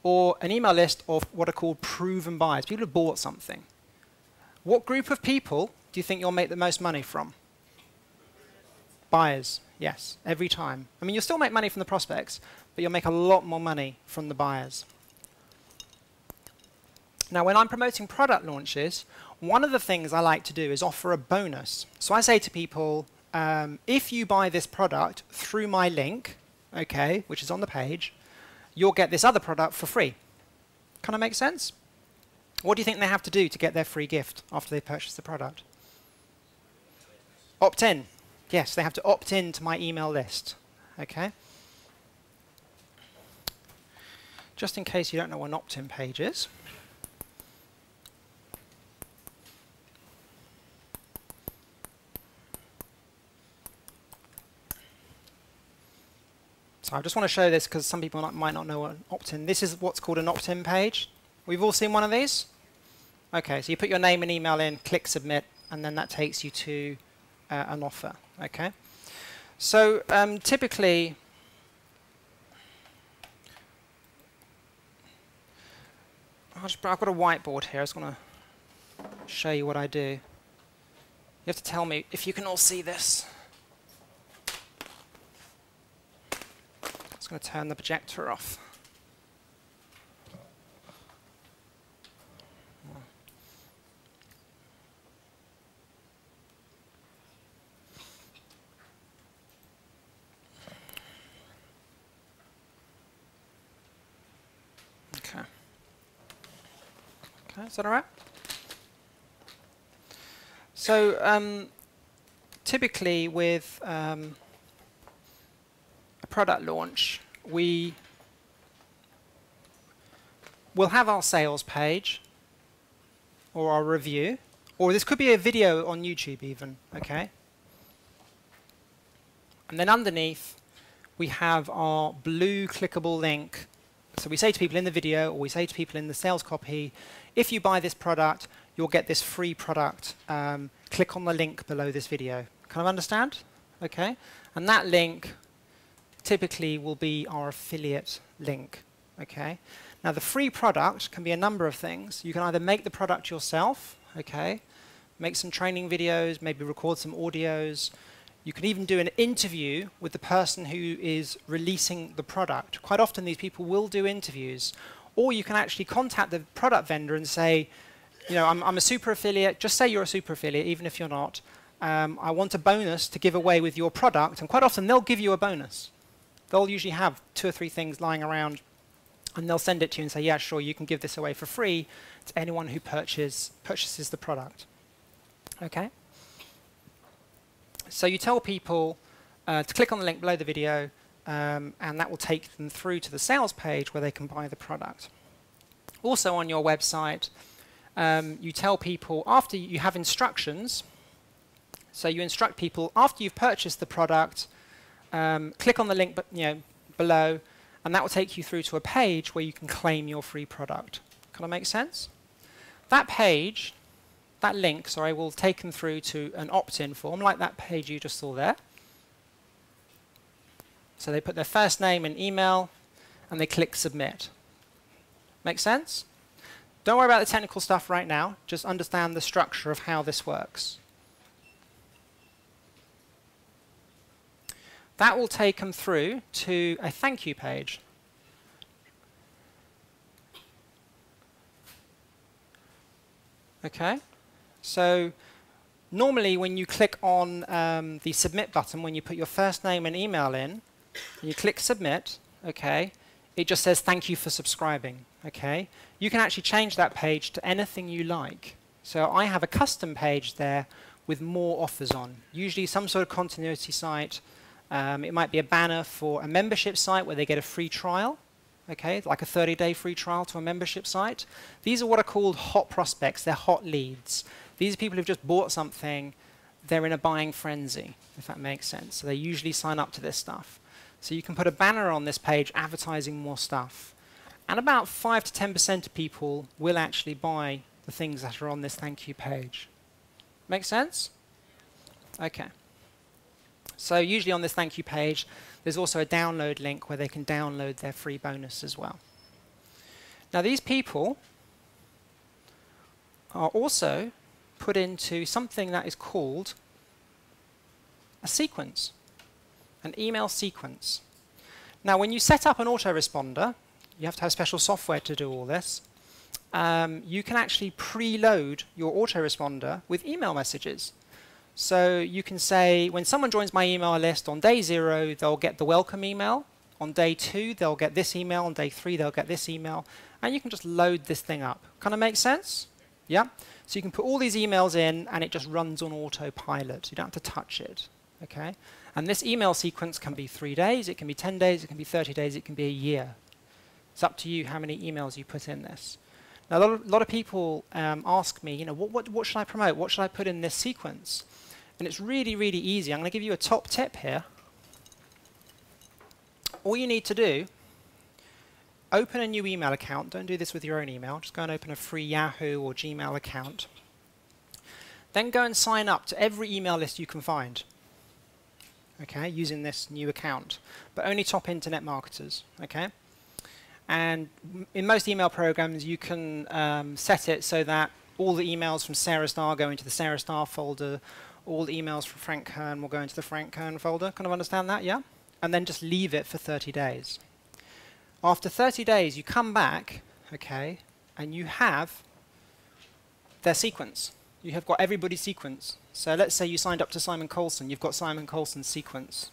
Or an email list of what are called proven buyers, people who have bought something. What group of people do you think you'll make the most money from? Buyers, yes, every time. I mean, you'll still make money from the prospects, but you'll make a lot more money from the buyers. Now, when I'm promoting product launches, one of the things I like to do is offer a bonus. So I say to people, if you buy this product through my link, okay, which is on the page, you'll get this other product for free. Kind of make sense? What do you think they have to do to get their free gift after they purchase the product? Opt in. Yes, they have to opt in to my email list. Okay. Just in case you don't know what an opt-in page is. So I just want to show this because some people might not know what an opt-in. This is what's called an opt-in page. We've all seen one of these? Okay, so you put your name and email in, click submit, and then that takes you to an offer. Okay. So typically, I've got a whiteboard here. I just want to show you what I do. You have to tell me if you can all see this. I'm going to turn the projector off. Okay. Okay, is that all right? So typically with product launch, we will have our sales page or our review, or this could be a video on YouTube even, okay? And then underneath, we have our blue clickable link. So we say to people in the video, or we say to people in the sales copy, if you buy this product, you'll get this free product. Click on the link below this video. Kind of understand? Okay? And that link typically will be our affiliate link. Okay. Now the free product can be a number of things. You can either make the product yourself, okay, make some training videos, maybe record some audios. You can even do an interview with the person who is releasing the product. Quite often these people will do interviews, Or you can actually contact the product vendor and say, you know, I'm a super affiliate. Just say you're a super affiliate, even if you're not. I want a bonus to give away with your product. And quite often, they'll give you a bonus. They'll usually have 2 or 3 things lying around, and they'll send it to you and say, yeah, sure, you can give this away for free to anyone who purchases the product. OK? So you tell people to click on the link below the video, and that will take them through to the sales page where they can buy the product. Also on your website, you tell people after you have instructions. So you instruct people after you've purchased the product, click on the link below, and that will take you through to a page where you can claim your free product. Can that make sense? That page, that link, sorry, will take them through to an opt-in form, like that page you just saw there. So they put their first name and email, and they click submit. Make sense? Don't worry about the technical stuff right now. Just understand the structure of how this works. That will take them through to a thank you page. OK? So normally when you click on the submit button, when you put your first name and email in, and you click submit, OK, it just says thank you for subscribing. OK? You can actually change that page to anything you like. So I have a custom page there with more offers on, usually some sort of continuity site. It might be a banner for a membership site where they get a free trial, okay, like a 30-day free trial to a membership site. These are what are called hot prospects. They're hot leads. These are people who've just bought something. They're in a buying frenzy, if that makes sense. So they usually sign up to this stuff. So you can put a banner on this page advertising more stuff. And about 5 to 10% of people will actually buy the things that are on this thank you page. Make sense? Okay. So usually on this thank you page, there's also a download link where they can download their free bonus as well. Now these people are also put into something that is called a sequence, an email sequence. Now when you set up an autoresponder, you have to have special software to do all this. You can actually preload your autoresponder with email messages. So you can say, when someone joins my email list on day 0, they'll get the welcome email. On day 2, they'll get this email. On day 3, they'll get this email. And you can just load this thing up. Kind of make sense? Yeah? So you can put all these emails in, and it just runs on autopilot. You don't have to touch it. Okay? And this email sequence can be 3 days. It can be 10 days. It can be 30 days. It can be a year. It's up to you how many emails you put in this. Now, a lot of people ask me, you know, what should I promote? What should I put in this sequence? And it's really, really easy. I'm going to give you a top tip here. All you need to do, open a new email account. Don't do this with your own email. Just go and open a free Yahoo or Gmail account. Then go and sign up to every email list you can find, okay, using this new account, but only top internet marketers. Okay? And in most email programs, you can set it so that all the emails from Sarah Starr go into the Sarah Starr folder. All the emails from Frank Kern will go into the Frank Kern folder. Kind of understand that, yeah? And then just leave it for 30 days. After 30 days, you come back, okay, and you have their sequence. You have got everybody's sequence. So let's say you signed up to Simon Coulson. You've got Simon Coulson's sequence.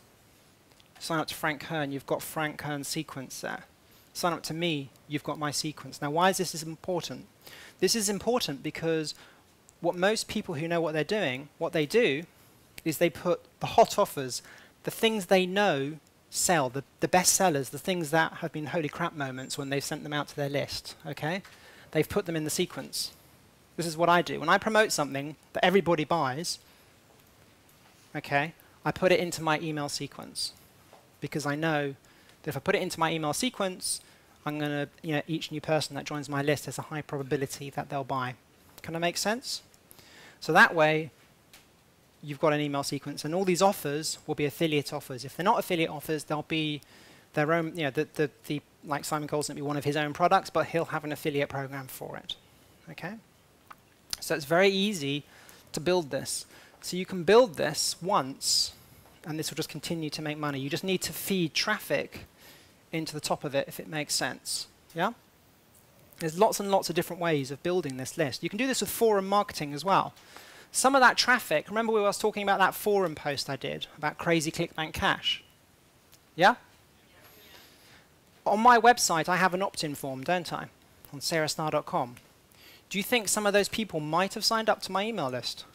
Sign up to Frank Kern. You've got Frank Kern's sequence there. Sign up to me. You've got my sequence. Now, why is this important? This is important because what most people who know what they're doing, what they do is they put the hot offers, the things they know sell, the best sellers, the things that have been holy crap moments when they've sent them out to their list, okay? They've put them in the sequence. This is what I do. When I promote something that everybody buys, okay, I put it into my email sequence because I know that if I put it into my email sequence, I'm going to, you know, each new person that joins my list has a high probability that they'll buy. Can that make sense? So that way, you've got an email sequence, and all these offers will be affiliate offers. If they're not affiliate offers, they'll be their own, you know, like Simon Coulson will be one of his own products, but he'll have an affiliate program for it. Okay? So it's very easy to build this. So you can build this once, and this will just continue to make money. You just need to feed traffic into the top of it if it makes sense. Yeah? There's lots and lots of different ways of building this list. You can do this with forum marketing as well. Some of that traffic, remember we were talking about that forum post I did about crazy clickbank cash? Yeah? On my website, I have an opt-in form, don't I? On sarahsnar.com. Do you think some of those people might have signed up to my email list?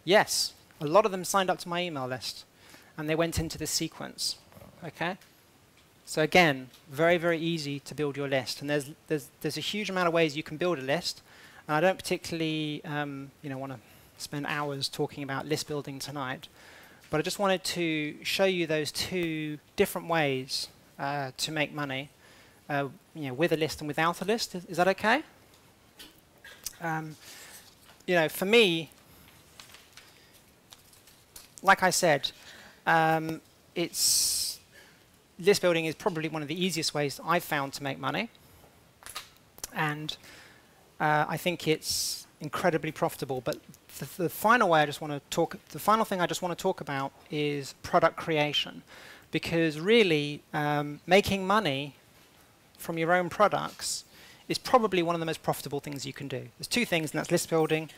Yes. A lot of them signed up to my email list. And they went into this sequence. Okay? So again, very, very easy to build your list. And there's a huge amount of ways you can build a list. And I don't particularly want to spend hours talking about list building tonight. But I just wanted to show you those two different ways to make money, with a list and without a list. Is that okay? For me, like I said, list building is probably one of the easiest ways I've found to make money, and I think it's incredibly profitable. But the final way the final thing I just want to talk about is product creation, because really making money from your own products is probably one of the most profitable things you can do. There's two things, and that's list building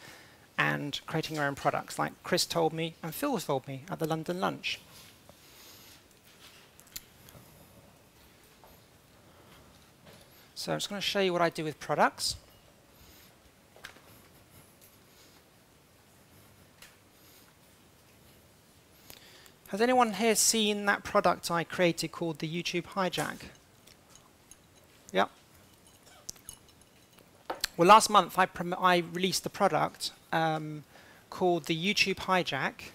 and creating your own products, like Chris told me and Phil told me at the London lunch. So I'm just going to show you what I do with products. Has anyone here seen that product I created called the YouTube Hijack? Yep. Well, last month I released a product called the YouTube Hijack.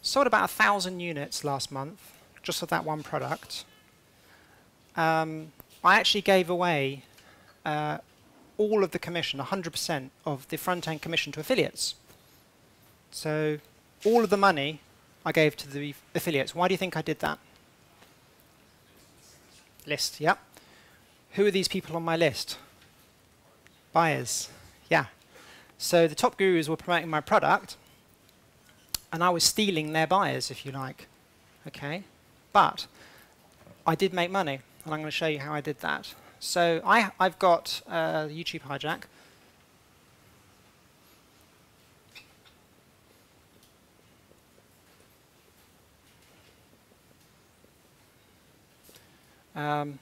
Sold about 1,000 units last month, just of that one product. I actually gave away all of the commission, 100% of the front-end commission to affiliates. So all of the money I gave to the affiliates. Why do you think I did that? List, yep. Who are these people on my list? Buyers, yeah. So the top gurus were promoting my product, and I was stealing their buyers, if you like. Okay, but I did make money, and I'm going to show you how I did that. So I've got the YouTube Hijack. And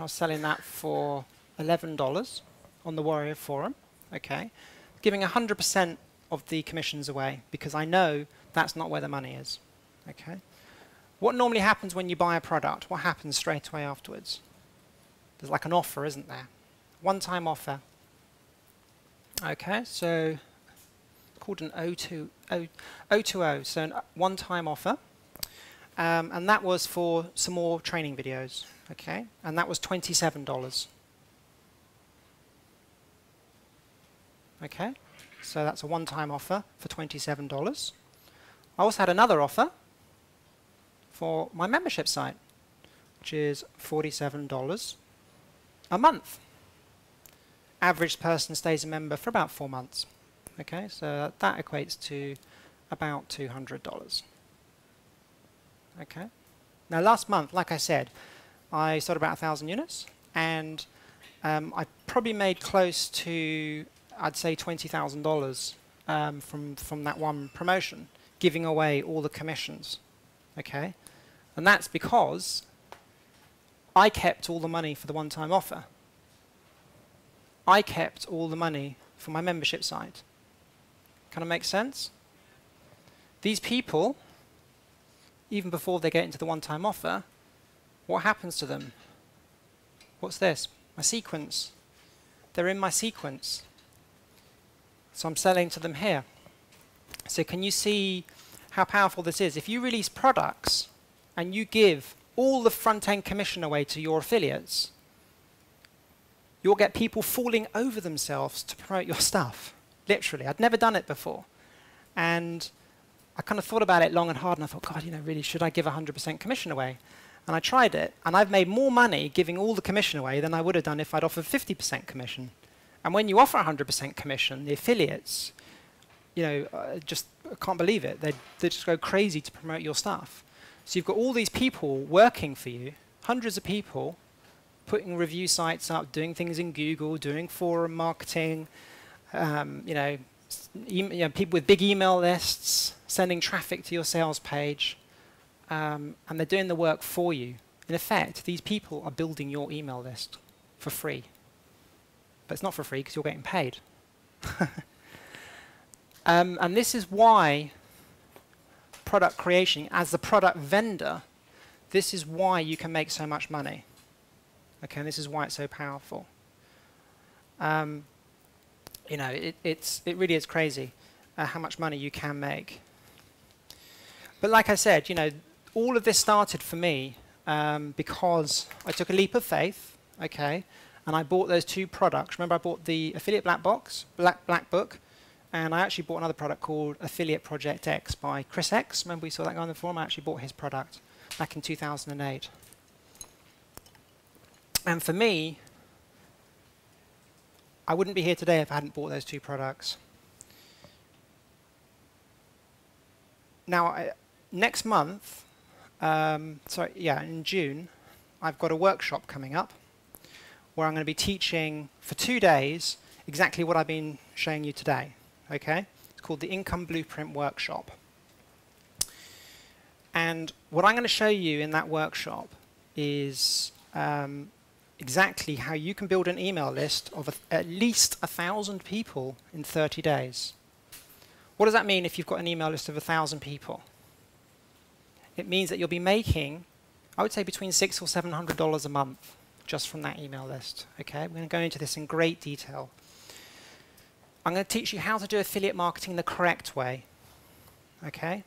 I was selling that for $11 on the Warrior Forum, okay, giving 100% of the commissions away because I know that's not where the money is, okay. What normally happens when you buy a product? What happens straight away afterwards? There's like an offer, isn't there? One-time offer. Okay, so called an O2O, so a one-time offer. And that was for some more training videos, okay? And that was $27. Okay, so that's a one-time offer for $27. I also had another offer for my membership site, which is $47 a month. Average person stays a member for about 4 months. Okay, so that equates to about $200. Okay. Now last month, like I said, I sold about 1,000 units, and I probably made close to, I'd say, $20,000 from that one promotion, giving away all the commissions. Okay, and that's because I kept all the money for the one-time offer. I kept all the money for my membership site. Kind of makes sense? These people, even before they get into the one-time offer, what happens to them? What's this? My sequence. They're in my sequence. So I'm selling to them here. So can you see how powerful this is? If you release products and you give all the front-end commission away to your affiliates, you'll get people falling over themselves to promote your stuff. Literally. I'd never done it before. And I kind of thought about it long and hard, and I thought, God, really, should I give 100% commission away? And I tried it, and I've made more money giving all the commission away than I would have done if I'd offered 50% commission. And when you offer 100% commission, the affiliates, just can't believe it. They just go crazy to promote your stuff. So you've got all these people working for you, hundreds of people, putting review sites up, doing things in Google, doing forum marketing, people with big email lists, sending traffic to your sales page, and they're doing the work for you. In effect, these people are building your email list for free. But it's not for free because you're getting paid. And this is why product creation, as the product vendor, this is why you can make so much money. Okay, and this is why it's so powerful. It really is crazy how much money you can make. But like I said, all of this started for me because I took a leap of faith, okay, and I bought those 2 products. Remember, I bought the Affiliate Black Book, and I actually bought another product called Affiliate Project X by Chris X. Remember we saw that guy on the forum? I actually bought his product back in 2008. And for me, I wouldn't be here today if I hadn't bought those 2 products. Now, next month, in June, I've got a workshop coming up where I'm going to be teaching for 2 days exactly what I've been showing you today. Okay? It's called the Income Blueprint Workshop. And what I'm going to show you in that workshop is exactly how you can build an email list of at least 1,000 people in 30 days. What does that mean if you've got an email list of 1,000 people? It means that you'll be making, I would say, between $600 or $700 a month just from that email list. Okay, we're going to go into this in great detail. I'm going to teach you how to do affiliate marketing the correct way. Okay.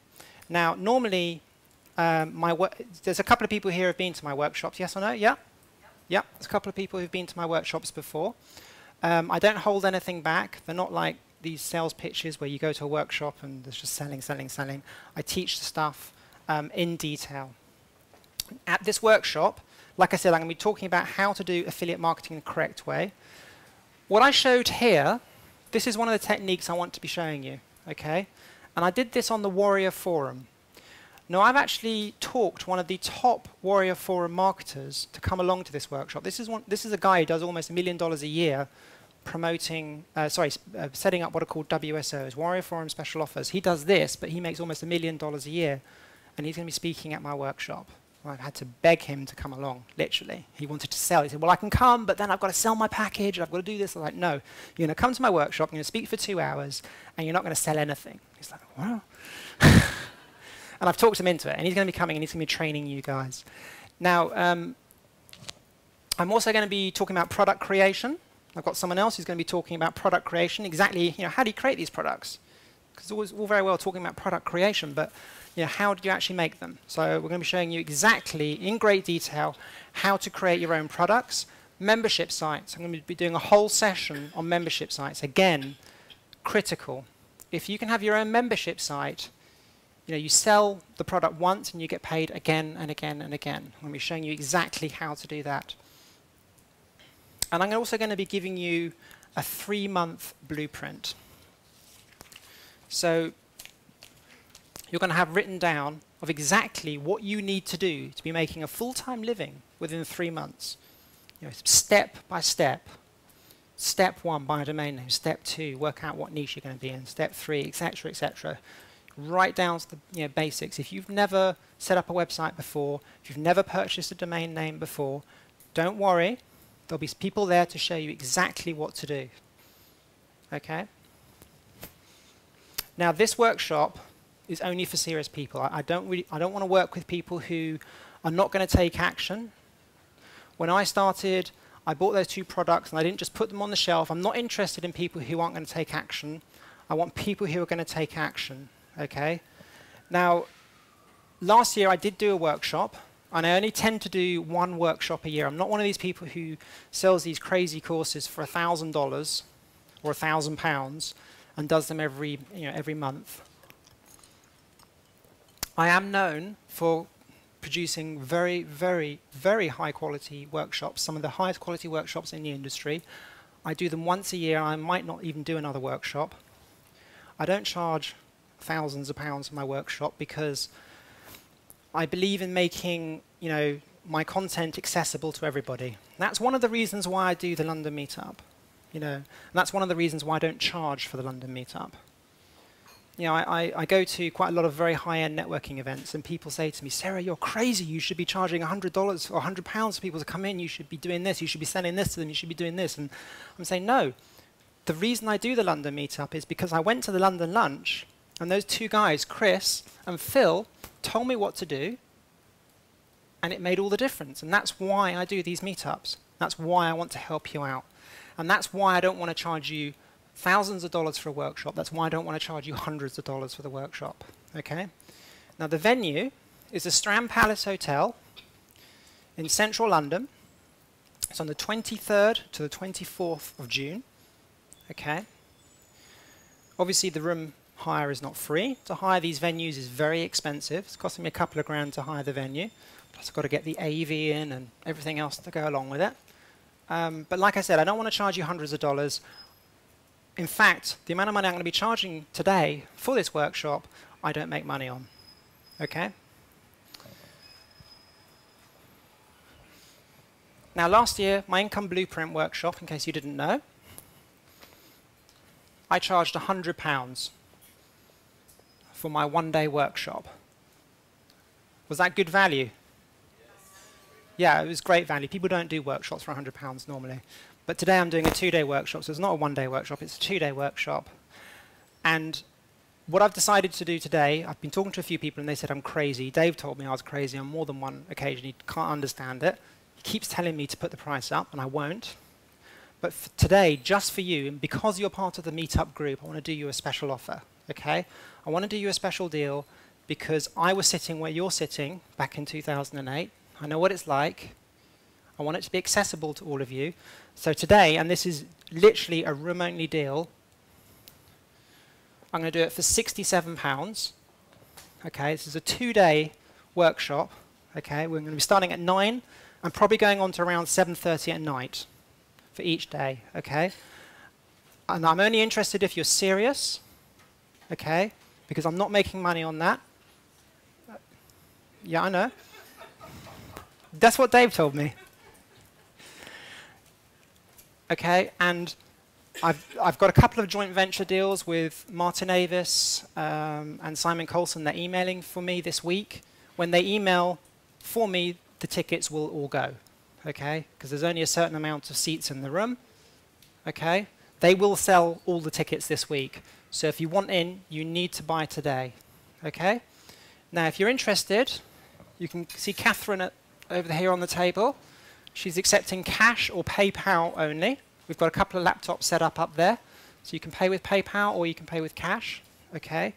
Now, normally, there's a couple of people here who have been to my workshops. Yes or no? Yeah. Yeah. There's a couple of people who've been to my workshops before. I don't hold anything back. They're not like these sales pitches where you go to a workshop and there's just selling, selling, selling. I teach the stuff in detail. At this workshop, like I said, I'm going to be talking about how to do affiliate marketing the correct way. What I showed here, this is one of the techniques I want to be showing you, okay? And I did this on the Warrior Forum. Now, I've actually talked one of the top Warrior Forum marketers to come along to this workshop. This is a guy who does almost $1 million a year promoting, setting up what are called WSOs, Warrior Forum Special Offers. He does this, but he makes almost $1 million a year, and he's going to be speaking at my workshop. I've had to beg him to come along, literally. He wanted to sell. He said, well, I can come, but then I've got to sell my package. I've got to do this. I'm like, no. You're going to come to my workshop, you're going to speak for 2 hours, and you're not going to sell anything. He's like, wow. And I've talked him into it, and he's going to be coming, and he's going to be training you guys. Now, I'm also going to be talking about product creation. I've got someone else who's going to be talking about product creation, exactly, how do you create these products? Because it's all very well talking about product creation, but how do you actually make them? So we're going to be showing you exactly, in great detail, how to create your own products. Membership sites. I'm going to be doing a whole session on membership sites. Again, critical. If you can have your own membership site, you sell the product once and you get paid again and again and again. I'm going to be showing you exactly how to do that. And I'm also going to be giving you a 3-month blueprint. So you're going to have written down of exactly what you need to do to be making a full-time living within 3 months. Step by step. Step 1, buy a domain name. Step 2, work out what niche you're going to be in. Step 3, etc., etc. Right down to the basics. If you've never set up a website before, if you've never purchased a domain name before, don't worry. There'll be people there to show you exactly what to do. Okay? Now, this workshop is only for serious people. I don't want to work with people who are not going to take action. When I started, I bought those 2 products and I didn't just put them on the shelf. I'm not interested in people who aren't going to take action. I want people who are going to take action. Okay? Now, last year I did do a workshop, and I only tend to do 1 workshop a year. I'm not one of these people who sells these crazy courses for $1,000 or £1,000 and does them every month. I am known for producing very, very, very high quality workshops, some of the highest quality workshops in the industry. I do them once a year, and I might not even do another workshop. I don't charge thousands of pounds for my workshop because I believe in making, my content accessible to everybody. That's one of the reasons why I do the London Meetup. And that's one of the reasons why I don't charge for the London Meetup. I go to quite a lot of very high-end networking events, and people say to me, Sarah, you're crazy. You should be charging $100 or £100 for people to come in. You should be doing this. You should be selling this to them. You should be doing this. And I'm saying, no. The reason I do the London Meetup is because I went to the London lunch, and those two guys, Chris and Phil, told me what to do, and it made all the difference. And that's why I do these meetups. That's why I want to help you out. And that's why I don't want to charge you thousands of dollars for a workshop. That's why I don't want to charge you hundreds of dollars for the workshop. Okay? Now, the venue is the Strand Palace Hotel in central London. It's on the 23rd to the 24th of June. Okay? Obviously, the room hire is not free. To hire these venues is very expensive. It's costing me a couple of grand to hire the venue. Plus, I've got to get the AV in and everything else to go along with it. But like I said, I don't want to charge you hundreds of dollars. In fact, the amount of money I'm going to be charging today for this workshop, I don't make money on. Okay? Now, last year, my Income Blueprint workshop, in case you didn't know, I charged £100 for my one-day workshop. Was that good value? Yes. Yeah, it was great value. People don't do workshops for £100 normally. But today I'm doing a 2-day workshop, so it's not a 1-day workshop, it's a 2-day workshop. And what I've decided to do today, I've been talking to a few people and they said I'm crazy. Dave told me I was crazy on more than one occasion. He can't understand it. He keeps telling me to put the price up, and I won't. But for today, just for you, and because you're part of the meetup group, I want to do you a special offer, okay? I want to do you a special deal because I was sitting where you're sitting back in 2008. I know what it's like. I want it to be accessible to all of you. So today, and this is literally a room-only deal, I'm going to do it for £67. Okay, this is a 2-day workshop. Okay, we're going to be starting at 9 and probably going on to around 7:30 at night for each day. Okay, and I'm only interested if you're serious. Okay, because I'm not making money on that. Yeah, I know. That's what Dave told me. Okay, and I've got a couple of joint venture deals with Martin Avis and Simon Colson. They're emailing for me this week. When they email for me, the tickets will all go. Okay, because there's only a certain amount of seats in the room. Okay, they will sell all the tickets this week. So if you want in, you need to buy today. Okay. Now, if you're interested, you can see Catherine over here on the table. She's accepting cash or PayPal only. We've got a couple of laptops set up there. So you can pay with PayPal or you can pay with cash. Okay.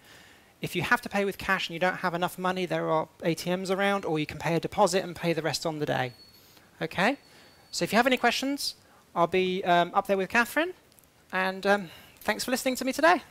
If you have to pay with cash and you don't have enough money, there are ATMs around, or you can pay a deposit and pay the rest on the day. Okay. So if you have any questions, I'll be up there with Catherine. And thanks for listening to me today.